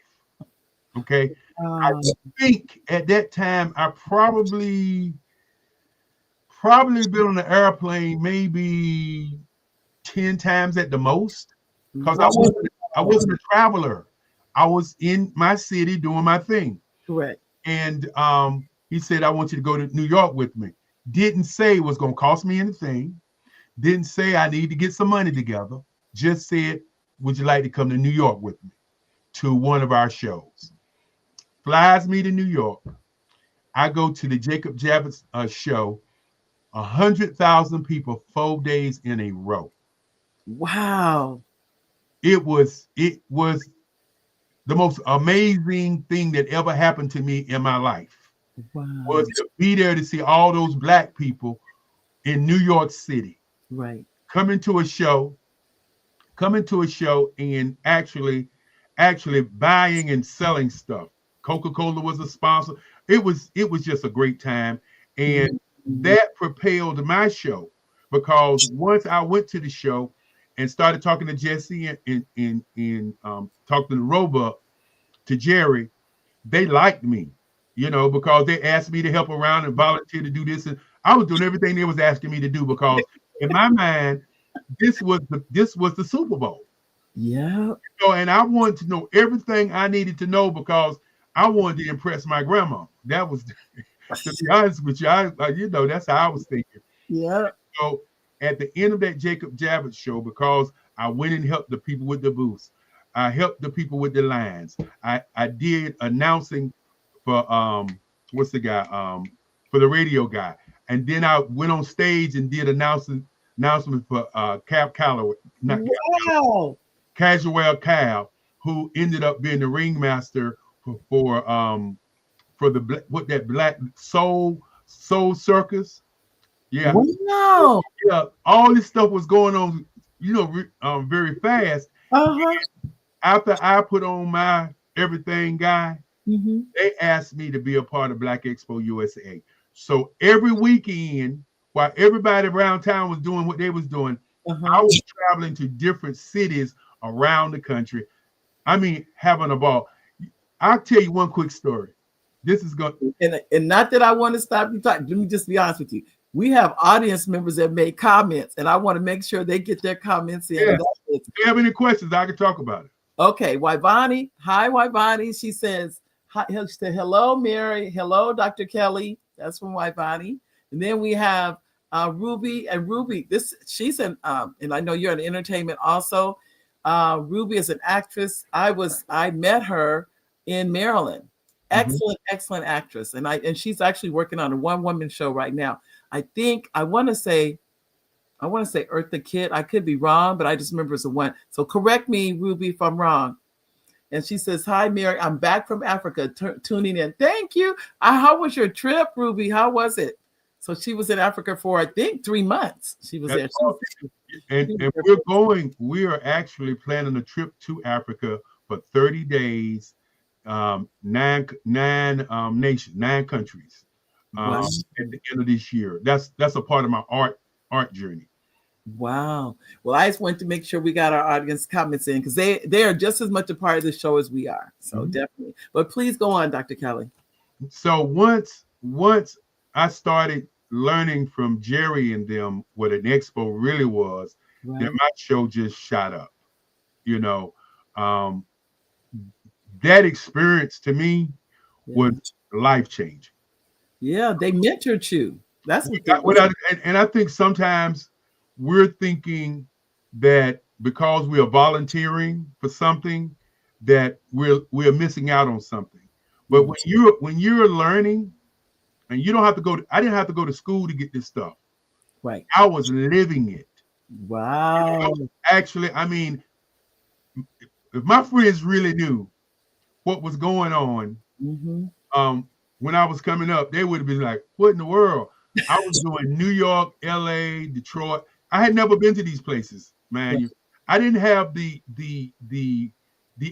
[SPEAKER 2] Okay. I think at that time I probably been on an airplane maybe 10 times at the most. Because I wasn't a traveler. I was in my city doing my thing.
[SPEAKER 1] Correct.
[SPEAKER 2] And he said, I want you to go to New York with me. Didn't say it was going to cost me anything. Didn't say I need to get some money together. Just said, would you like to come to New York with me to one of our shows? Flies me to New York. I go to the Jacob Javits show, 100,000 people, 4 days in a row.
[SPEAKER 1] Wow.
[SPEAKER 2] It was the most amazing thing that ever happened to me in my life.
[SPEAKER 1] Wow.
[SPEAKER 2] Was to be there to see all those black people in New York City.
[SPEAKER 1] Right.
[SPEAKER 2] Coming to a show and actually buying and selling stuff. Coca-Cola was a sponsor. It was just a great time. And that propelled my show, because once I went to the show and started talking to Jesse and talking to Roebuck, to Jerry, they liked me, because they asked me to help around and volunteer to do this. And I was doing everything they was asking me to do, because in my mind, this was the Super Bowl.
[SPEAKER 1] Yeah.
[SPEAKER 2] And I wanted to know everything I needed to know, because I wanted to impress my grandma. That was, to be honest with you, that's how I was thinking.
[SPEAKER 1] Yeah.
[SPEAKER 2] So at the end of that Jacob Javits show, because I went and helped the people with the booths, I helped the people with the lines. I did announcing for what's the guy for the radio guy, and then I went on stage and did announcement for Cap Calloway, not
[SPEAKER 1] wow.
[SPEAKER 2] Casual Cal, who ended up being the ringmaster for that Black Soul Circus. Yeah.
[SPEAKER 1] Wow.
[SPEAKER 2] Yeah, all this stuff was going on, very fast.
[SPEAKER 1] Uh-huh.
[SPEAKER 2] After I put on my everything guy, they asked me to be a part of Black Expo USA. So every weekend, while everybody around town was doing what they was doing, I was traveling to different cities around the country. I mean, having a ball. I'll tell you one quick story. This is going,
[SPEAKER 1] and not that I want to stop you talking. Let me just be honest with you. we have audience members that make comments, and I want to make sure they get their comments in.
[SPEAKER 2] Yeah. If you have any questions, I can talk about it.
[SPEAKER 1] Okay, Waivani. Hi, Waivani. She says, hi, she said, hello, Mary. Hello, Dr. Kelly. That's from Waivani. And then we have Ruby. And Ruby, she's and I know you're in entertainment also. Ruby is an actress. I met her in Maryland. Excellent, excellent actress. And she's actually working on a one-woman show right now. I want to say Eartha Kitt. I could be wrong, but I just remember it's a one. So correct me, Ruby, if I'm wrong. And she says, hi, Mary. I'm back from Africa, tuning in. Thank you. How was your trip, Ruby? How was it? So she was in Africa for, I think, 3 months. She was there.
[SPEAKER 2] And we are actually planning a trip to Africa for 30 days, nine nations, 9 countries
[SPEAKER 1] Wow.
[SPEAKER 2] at the end of this year. That's a part of my art journey.
[SPEAKER 1] Wow. Well, I just wanted to make sure we got our audience comments in because they are just as much a part of the show as we are. So definitely. But please go on, Dr. Kelly.
[SPEAKER 2] So once I started learning from Jerry and them what an expo really was, then my show just shot up. You know, that experience to me was life changing.
[SPEAKER 1] Yeah, they mentored you. That's
[SPEAKER 2] and I think sometimes we're thinking that because we are volunteering for something that we're missing out on something. But when you're learning, and you don't have to I didn't have to go to school to get this stuff.
[SPEAKER 1] Right.
[SPEAKER 2] I was living it.
[SPEAKER 1] Wow.
[SPEAKER 2] Actually, I mean, if my friends really knew what was going on, when I was coming up, they would have been like, what in the world? I was doing New York, LA, Detroit. I had never been to these places, man. Right. I didn't have the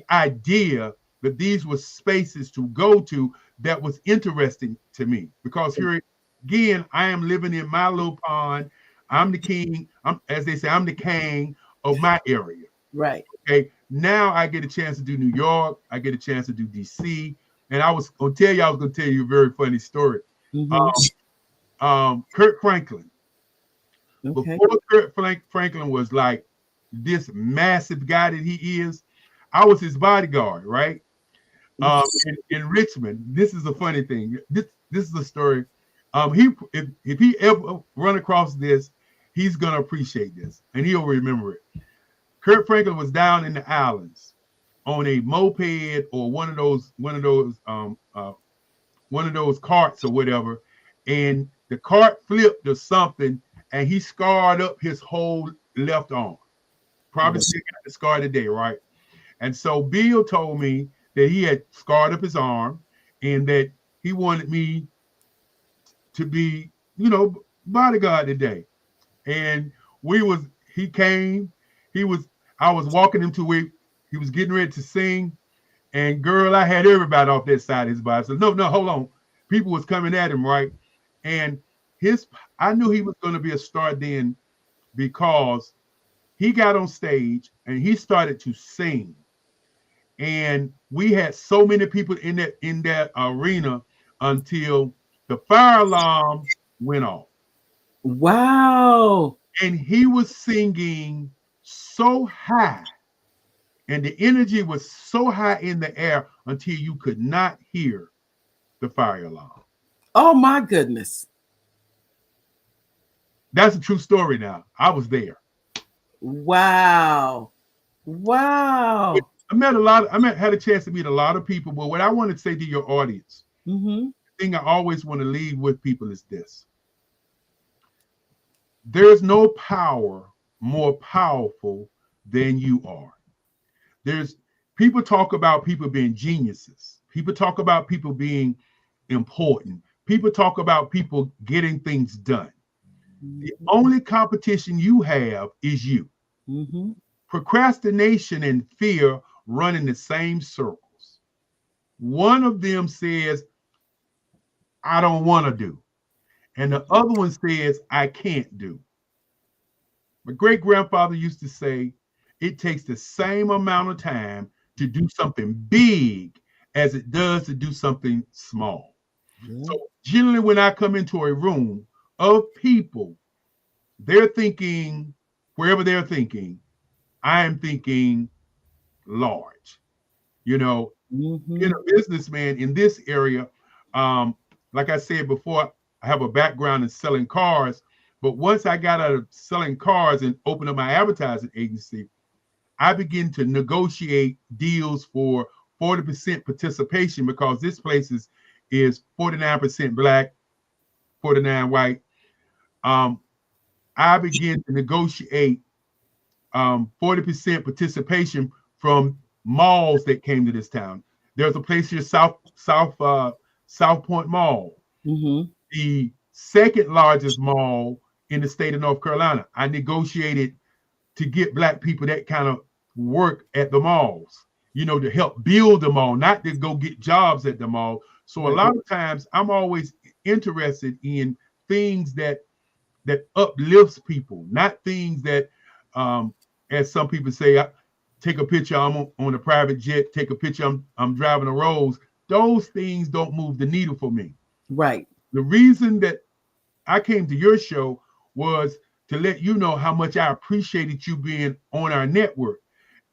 [SPEAKER 2] idea that these were spaces to go to that was interesting to me. Because here again, I am living in my little pond. I'm the king. As they say, I'm the king of my area.
[SPEAKER 1] Right.
[SPEAKER 2] Okay. Now I get a chance to do New York. I get a chance to do DC. And I was going to tell you a very funny story. Kurt Franklin. Okay. Before Kurt Franklin was like this massive guy that he is, I was his bodyguard, right? In Richmond. This is a funny thing. This is a story. If he ever run across this, he's gonna appreciate this, and he'll remember it. Kurt Franklin was down in the islands on a moped or one of those carts or whatever, and the cart flipped or something, and he scarred up his whole left arm. Probably still got the scar today, right? And so Bill told me that he had scarred up his arm and that he wanted me to be, bodyguard today. And he came, I was walking him to where he was getting ready to sing. And girl, I had everybody off that side of his body. So no, hold on. People was coming at him, right? And I knew he was going to be a star then because he got on stage and he started to sing. And we had so many people in that arena until the fire alarm went off.
[SPEAKER 1] Wow.
[SPEAKER 2] And he was singing so high, and the energy was so high in the air until you could not hear the fire alarm.
[SPEAKER 1] Oh my goodness.
[SPEAKER 2] That's a true story now. I was there.
[SPEAKER 1] Wow.
[SPEAKER 2] I had a chance to meet a lot of people, but what I want to say to your audience, the thing I always want to leave with people is this. There's no power more powerful than you are. People talk about people being geniuses. People talk about people being important. People talk about people getting things done. The only competition you have is you. Procrastination and fear run in the same circles. One of them says, I don't want to do. And the other one says, I can't do. My great grandfather used to say, it takes the same amount of time to do something big as it does to do something small. So generally when I come into a room of people, they're thinking, wherever they're thinking, I am thinking large. You know, being
[SPEAKER 1] Mm-hmm.
[SPEAKER 2] a businessman in this area, um, like I said before, I have a background in selling cars. But once I got out of selling cars and opened up my advertising agency, I began to negotiate deals for 40% participation because this place is 49% black, 49 white. Um, I began to negotiate 40% participation from malls that came to this town. There's a place here, South Point Mall,
[SPEAKER 1] Mm-hmm.
[SPEAKER 2] the second largest mall in the state of North Carolina. I negotiated to get black people that kind of work at the malls, to help build the mall, not to go get jobs at the mall. So a
[SPEAKER 1] Right.
[SPEAKER 2] lot of times I'm always interested in things that uplifts people, not things that, um, as some people say, take a picture, I'm on a private jet, take a picture, I'm driving the roads. Those things don't move the needle for me.
[SPEAKER 1] Right.
[SPEAKER 2] The reason that I came to your show was to let you know how much I appreciated you being on our network,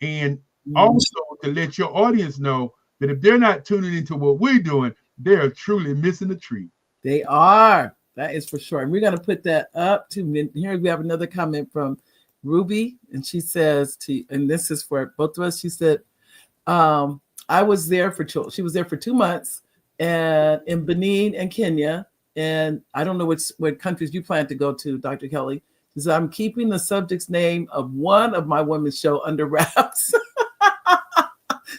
[SPEAKER 2] and
[SPEAKER 1] Mm.
[SPEAKER 2] also to let your audience know that if they're not tuning into what we're doing, they're truly missing the treat.
[SPEAKER 1] They are. That is for sure. And we're going to put that up to here. We have another comment from Ruby, and she says and this is for both of us. She said, I was there she was there for 2 months and in Benin and Kenya. And I don't know what countries you plan to go to, Dr. Kelly. She said, I'm keeping the subject's name of one of my women's show under wraps.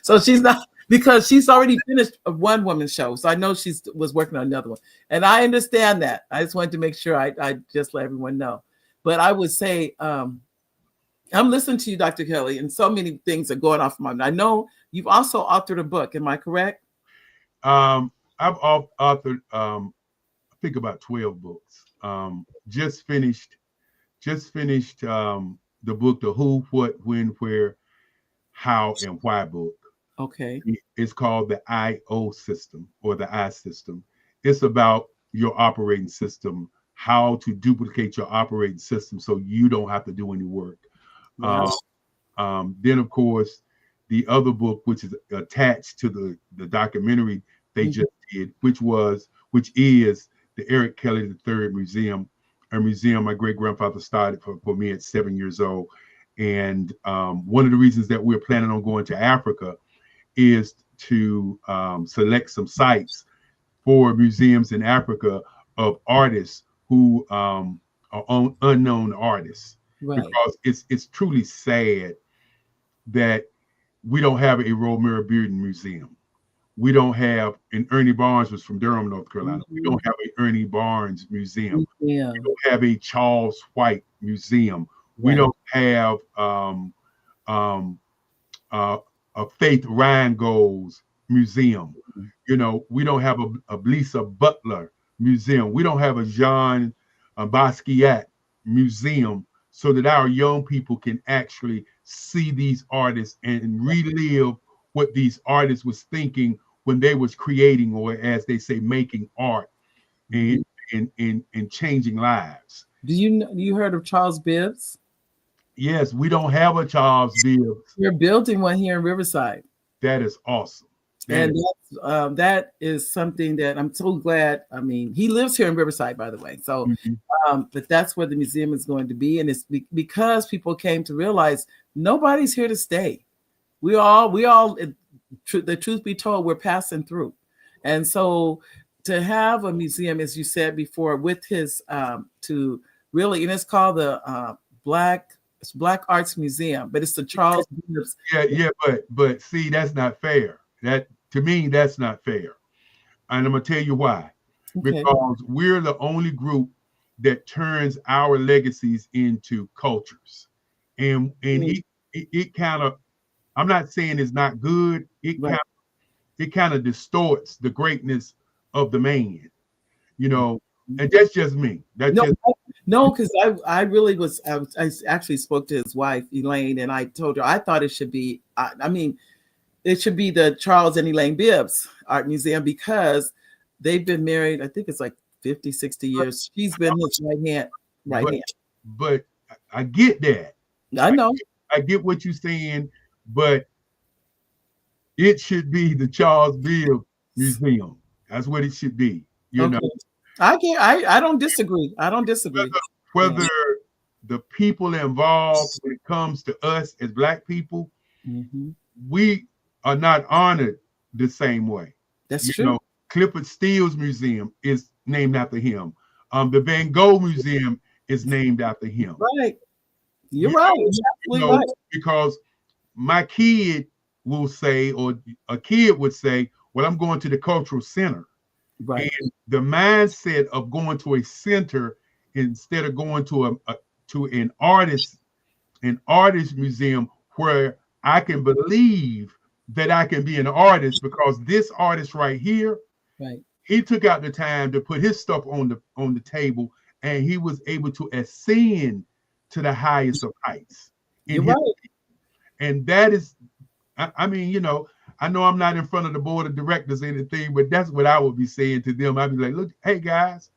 [SPEAKER 1] So she's not, because she's already finished a one woman show. So I know she's was working on another one. And I understand that. I just wanted to make sure I just let everyone know. But I would say, I'm listening to you, Dr. Kelly, and so many things are going off my mind. I know you've also authored a book. Am I correct?
[SPEAKER 2] I've authored, I think about 12 books. Just finished the book, The Who, What, When, Where, How, and Why book.
[SPEAKER 1] Okay.
[SPEAKER 2] It's called the IO system, or the I system. It's about your operating system, how to duplicate your operating system so you don't have to do any work.
[SPEAKER 1] Wow.
[SPEAKER 2] Um, then, of course, the other book, which is attached to the documentary they
[SPEAKER 1] Mhm.
[SPEAKER 2] just did, which is the Eric Kelly III Museum, a museum my great grandfather started for me at 7 years old. And one of the reasons that we're planning on going to Africa is to select some sites for museums in Africa of artists who are unknown artists,
[SPEAKER 1] Right.
[SPEAKER 2] because it's truly sad that we don't have a Romero Bearden Museum. We don't have, and Ernie Barnes was from Durham, North Carolina. We
[SPEAKER 1] Mhm.
[SPEAKER 2] don't have a Ernie Barnes Museum.
[SPEAKER 1] Yeah.
[SPEAKER 2] We don't have a Charles White Museum. We
[SPEAKER 1] Right.
[SPEAKER 2] don't have um, uh, a Faith Rheingold's museum. We don't have a Lisa Butler museum. We don't have a Jean Basquiat museum, so that our young people can actually see these artists and relive what these artists was thinking when they was creating, or as they say, making art, and
[SPEAKER 1] Mhm.
[SPEAKER 2] and changing lives.
[SPEAKER 1] You heard of Charles Bibbs?
[SPEAKER 2] Yes, we don't have a Charles Bibbs.
[SPEAKER 1] You're building one here in Riverside.
[SPEAKER 2] That is awesome. That
[SPEAKER 1] And
[SPEAKER 2] is.
[SPEAKER 1] that is something that I'm so glad. I mean, he lives here in Riverside, by the way. So,
[SPEAKER 2] Mhm.
[SPEAKER 1] but that's where the museum is going to be, and it's because people came to realize nobody's here to stay. We all. The truth be told, we're passing through, and so to have a museum, as you said before, with his to really, and it's called the Black Arts Museum, but it's the Charles Bibbs.
[SPEAKER 2] Yeah, yeah, but see, that's not fair. That, to me, that's not fair. And I'm gonna tell you why.
[SPEAKER 1] Okay.
[SPEAKER 2] Because we're the only group that turns our legacies into cultures. And
[SPEAKER 1] Mm.
[SPEAKER 2] it kind of, I'm not saying it's not good.
[SPEAKER 1] Right.
[SPEAKER 2] It kind of distorts the greatness of the man, you know. And that's just me. That's
[SPEAKER 1] No,
[SPEAKER 2] just.
[SPEAKER 1] no, because I really I actually spoke to his wife Elaine, and I told her I thought it should be. I mean, it should be the Charles and Elaine Bibbs Art Museum because they've been married. I think it's like 50, 60 years. She's been his right hand, right
[SPEAKER 2] but
[SPEAKER 1] hand.
[SPEAKER 2] but I get that.
[SPEAKER 1] I
[SPEAKER 2] I,
[SPEAKER 1] know.
[SPEAKER 2] I get what you're saying, but it should be the Charles Bibb Museum. That's what it should be. You know,
[SPEAKER 1] Okay. I can't I don't disagree. I don't disagree. Yeah.
[SPEAKER 2] whether the people involved when it comes to us as black people,
[SPEAKER 1] Hmm.
[SPEAKER 2] we are not honored the same way.
[SPEAKER 1] That's
[SPEAKER 2] You
[SPEAKER 1] true.
[SPEAKER 2] know, Clifford Steele's museum is named after him. The Van Gogh Museum is named after him.
[SPEAKER 1] Right. You're
[SPEAKER 2] You
[SPEAKER 1] right.
[SPEAKER 2] know,
[SPEAKER 1] You're absolutely right.
[SPEAKER 2] because my kid will say, or a kid would say, "Well, I'm going to the cultural center."
[SPEAKER 1] Right.
[SPEAKER 2] And the mindset of going to a center instead of going to to an artist museum where I can believe that I can be an artist because this artist right here,
[SPEAKER 1] Right.
[SPEAKER 2] he took out the time to put his stuff on the table, and he was able to ascend to the highest of heights in
[SPEAKER 1] You're
[SPEAKER 2] his,
[SPEAKER 1] right.
[SPEAKER 2] and that is, I mean, I know I'm not in front of the board of directors or anything, but that's what I would be saying to them. I'd be like, look, hey guys,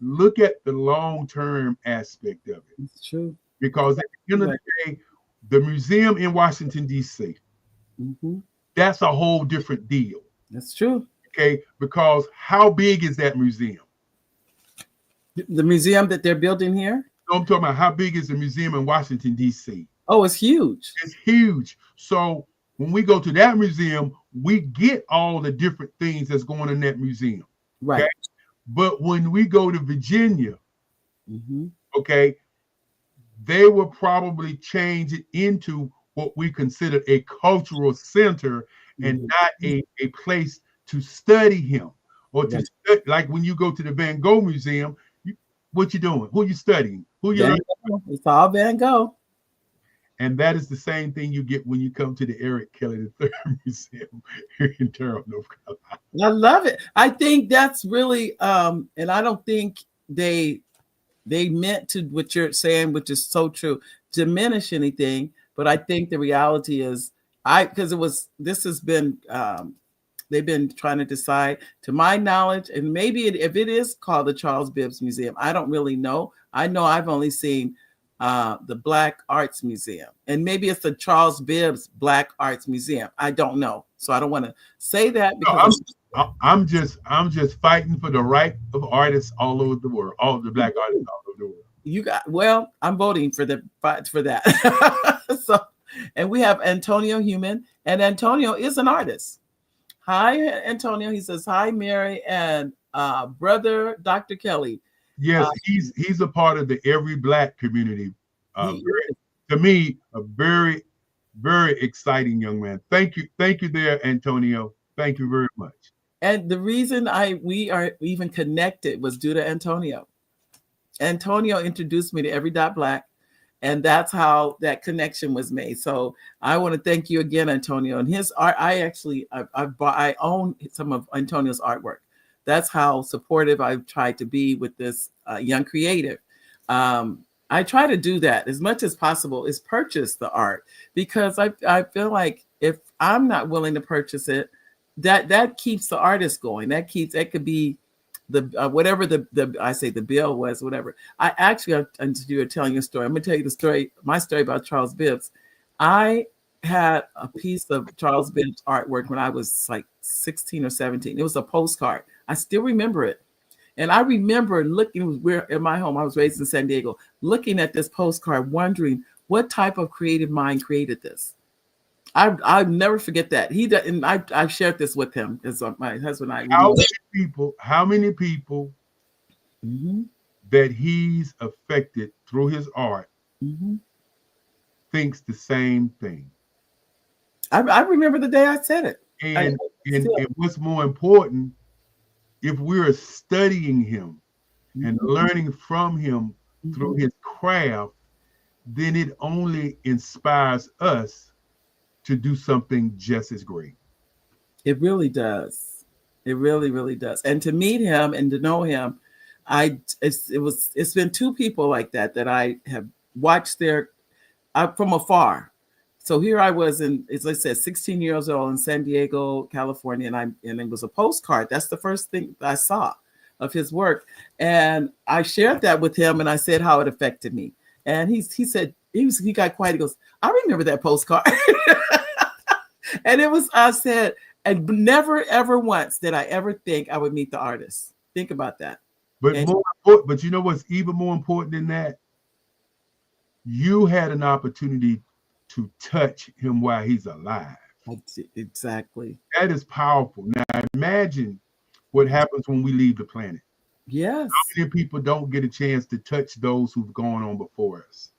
[SPEAKER 2] look at the long term aspect of it.
[SPEAKER 1] It's true.
[SPEAKER 2] Because at the end of the
[SPEAKER 1] Right.
[SPEAKER 2] day, the museum in Washington, D.C.,
[SPEAKER 1] Hmm.
[SPEAKER 2] that's a whole different deal.
[SPEAKER 1] That's true.
[SPEAKER 2] Okay. Because how big is that museum?
[SPEAKER 1] The museum that they're building here,
[SPEAKER 2] So I'm talking about how big is the museum in Washington, D.C.?
[SPEAKER 1] oh, it's huge.
[SPEAKER 2] It's huge. So when we go to that museum, we get all the different things that's going on in that museum. Okay.
[SPEAKER 1] Right.
[SPEAKER 2] But when we go to Virginia,
[SPEAKER 1] Hmm.
[SPEAKER 2] okay, they will probably change it into what we consider a cultural center and
[SPEAKER 1] Hmm.
[SPEAKER 2] not a place to study him or to
[SPEAKER 1] Right.
[SPEAKER 2] study, like when you go to the Van Gogh Museum, what you doing? Who you studying? Who you
[SPEAKER 1] Van
[SPEAKER 2] learning?
[SPEAKER 1] Gogh. It's all Van Gogh.
[SPEAKER 2] And that is the same thing you get when you come to the Eric Kelly III Museum here in Durham, North Carolina.
[SPEAKER 1] I love it. I think that's really and I don't think they meant to what you're saying, which is so true, diminish anything. But I think the reality is because it was this has been they've been trying to decide, to my knowledge, and maybe if it is called the Charles Bibbs Museum, I don't really know. I know I've only seen the Black Arts Museum, and maybe it's the Charles Bibbs Black Arts Museum. I don't know, so I don't want to say that
[SPEAKER 2] No,
[SPEAKER 1] because
[SPEAKER 2] I'm just fighting for the right of artists all over the world, all the black artists all over the world.
[SPEAKER 1] you got well. I'm voting for that. So, and we have Antonio Human, and Antonio is an artist. Hi, Antonio. He says, hi, Mary and brother Dr. Kelly.
[SPEAKER 2] Yes,
[SPEAKER 1] Uh,
[SPEAKER 2] he's a part of the every black community.
[SPEAKER 1] he
[SPEAKER 2] Very, to me, a very exciting young man. Thank you, there, Antonio. Thank you very much.
[SPEAKER 1] and the reason we are even connected was due to Antonio. Antonio introduced me to Every Dot Black, and that's how that connection was made. So I want to thank you again, Antonio. And his art, I own some of Antonio's artwork. That's how supportive I've tried to be with this young creative. I try to do that as much as possible, is purchase the art, because I feel like if I'm not willing to purchase it, that keeps the artist going. That could be the whatever the I say the bill was, whatever. I actually, you were telling your story. I'm gonna tell you my story about Charles Bibbs. I had a piece of Charles Bibbs artwork when I was like 16 or 17. It was a postcard. I still remember it. And I remember looking, we're in my home, I was raised in San Diego, looking at this postcard, wondering what type of creative mind created this. I'll never forget that. And I've shared this with him because my husband and I, we know.
[SPEAKER 2] How many people
[SPEAKER 1] Mhm,
[SPEAKER 2] that he's affected through his art
[SPEAKER 1] mhm.
[SPEAKER 2] thinks the same thing?
[SPEAKER 1] I remember the day I said it. I
[SPEAKER 2] And
[SPEAKER 1] still.
[SPEAKER 2] and what's more important, if we're studying him and
[SPEAKER 1] Mhm,
[SPEAKER 2] learning from him through
[SPEAKER 1] mhm.
[SPEAKER 2] his craft, then it only inspires us to do something just as great.
[SPEAKER 1] It really does. It really, really does. And to meet him and to know him, it's been two people like that I have watched their from afar. So here I was as I said, 16 years old in San Diego, California, and it was a postcard. That's the first thing I saw. of his work. And I shared that with him, and I said how it affected me. And he said he got quiet. He goes, "I remember that postcard." And it was, I said, and never ever once did I ever think I would meet the artist. Think about that.
[SPEAKER 2] But
[SPEAKER 1] And
[SPEAKER 2] more important, but you know what's even more important than that? You had an opportunity to touch him while he's alive.
[SPEAKER 1] exactly.
[SPEAKER 2] That is powerful. Now imagine what happens when we leave the planet.
[SPEAKER 1] Yes.
[SPEAKER 2] Many people don't get a chance to touch those who've gone on before us.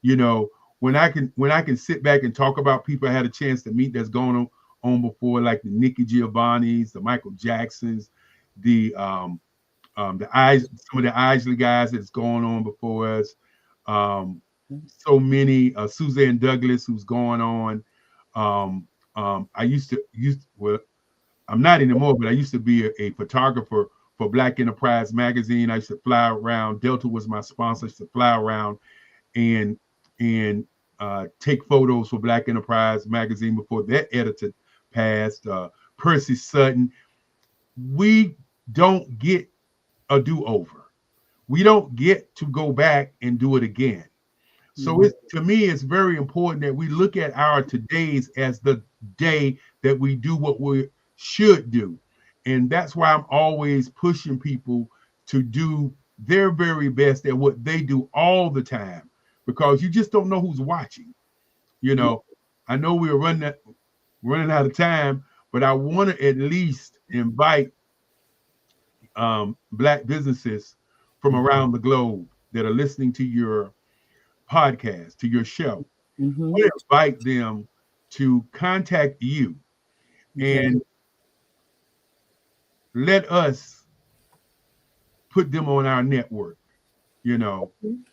[SPEAKER 2] You know, when I can sit back and talk about people I had a chance to meet that's gone on before, like the Nikki Giovanni's, the Michael Jacksons, the eyes, some of the Isley guys that's going on before us. Um, so many, Suzanne Douglas, who's going on. I used well, I'm not anymore, but I used to be a photographer for Black Enterprise magazine. I used to fly around. Delta was my sponsor. I used to fly around and take photos for Black Enterprise magazine before that editor passed. Percy Sutton. We don't get a do-over. We don't get to go back and do it again. So
[SPEAKER 1] Mhm.
[SPEAKER 2] it's, to me, it's very important that we look at our todays as the day that we do what we should do. And that's why I'm always pushing people to do their very best at what they do all the time, because you just don't know who's watching. You
[SPEAKER 1] Yeah.
[SPEAKER 2] know, I know we're running out of time, but I want to at least invite Black businesses from around the globe that are listening to your podcast, to your show.
[SPEAKER 1] Mm-hmm.
[SPEAKER 2] I want to invite them to contact you
[SPEAKER 1] Okay.
[SPEAKER 2] and let us put them on our network. You know,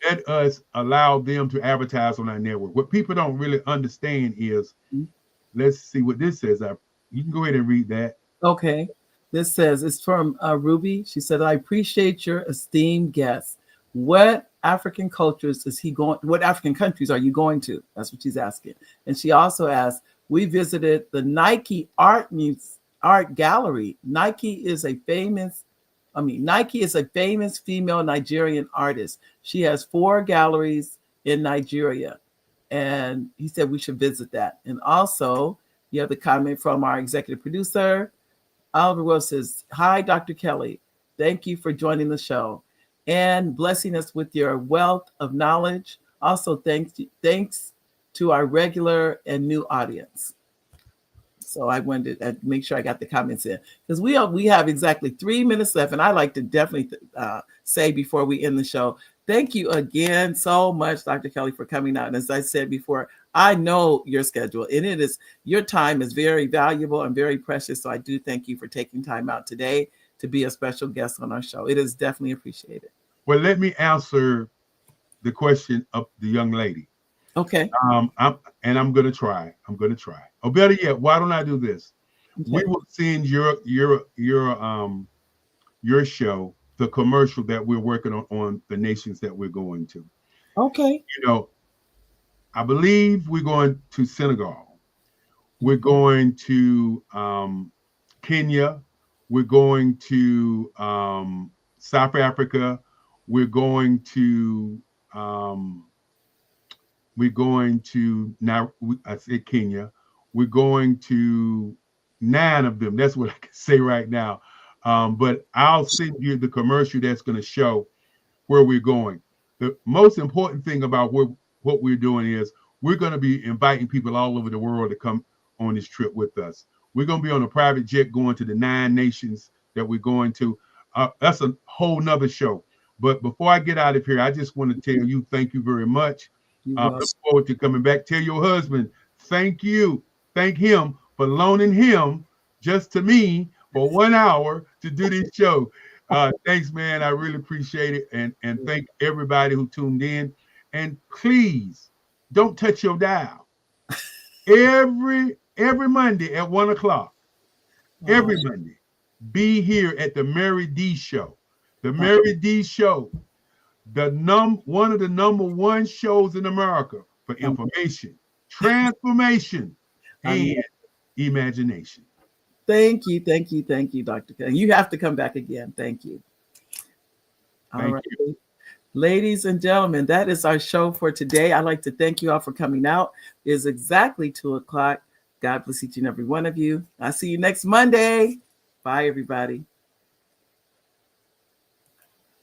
[SPEAKER 2] let us allow them to advertise on our network. What people don't really understand is, let's see what this says. You can go ahead and read that.
[SPEAKER 1] Okay. This says it's from Ruby. She said, "I appreciate your esteemed guest. What African cultures is he going? What African countries are you going to?" That's what she's asking. And she also asked, "We visited the Nike Art Gallery. Nike is a famous female Nigerian artist. She has 4 galleries in Nigeria." And he said we should visit that. And also, you have the comment from our executive producer, Oliver Rose says, "Hi, Dr. Kelly. Thank you for joining the show and blessing us with your wealth of knowledge. Also, thanks to our regular and new audience." So I wanted to make sure I got the comments in, because we have exactly 3 minutes left, and I like to definitely say before we end the show, thank you again so much, Dr. Kelly, for coming out. And as I said before, I know your schedule, and your time is very valuable and very precious. So I do thank you for taking time out today to be a special guest on our show. It is definitely appreciated.
[SPEAKER 2] Well, let me answer the question of the young lady.
[SPEAKER 1] Okay.
[SPEAKER 2] I'm gonna try. I'm gonna try. Or better yet, why don't I do this? We
[SPEAKER 1] Okay.
[SPEAKER 2] will send your show the commercial that we're working on the nations that we're going to.
[SPEAKER 1] Okay.
[SPEAKER 2] You know, I believe we're going to Senegal. We're going to Kenya. We're going to South Africa. We're going to um, now. I said Kenya. We're going to 9 of them. That's what I can say right now. But I'll send you the commercial that's going to show where we're going. The most important thing about what we're doing is we're going to be inviting people all over the world to come on this trip with us. We're going to be on a private jet going to the 9 nations that we're going to. That's a whole nother show. But before I get out of here, I just want to tell you thank you very much.
[SPEAKER 1] You will.
[SPEAKER 2] Look forward to coming back. Tell your husband thank you. Thank him for loaning him just to me for 1 hour to do this show. Thanks, man. I really appreciate it. And thank everybody who tuned in. And please don't touch your dial. Every Monday at 1 o'clock,
[SPEAKER 1] Oh,
[SPEAKER 2] every Monday, be here at the Mary D Show. The Mary D Show, one of the number 1 shows in America for
[SPEAKER 1] um,
[SPEAKER 2] information, transformation,
[SPEAKER 1] um,
[SPEAKER 2] and imagination.
[SPEAKER 1] thank you, thank you, thank you, Dr. Kelly. You have to come back again. Thank you. All
[SPEAKER 2] Thank
[SPEAKER 1] right.
[SPEAKER 2] you.
[SPEAKER 1] Ladies and gentlemen, that is our show for today. I'd like to thank you all for coming out. It is exactly 2 o'clock. God bless each and every one of you. I'll see you next Monday. Bye, everybody.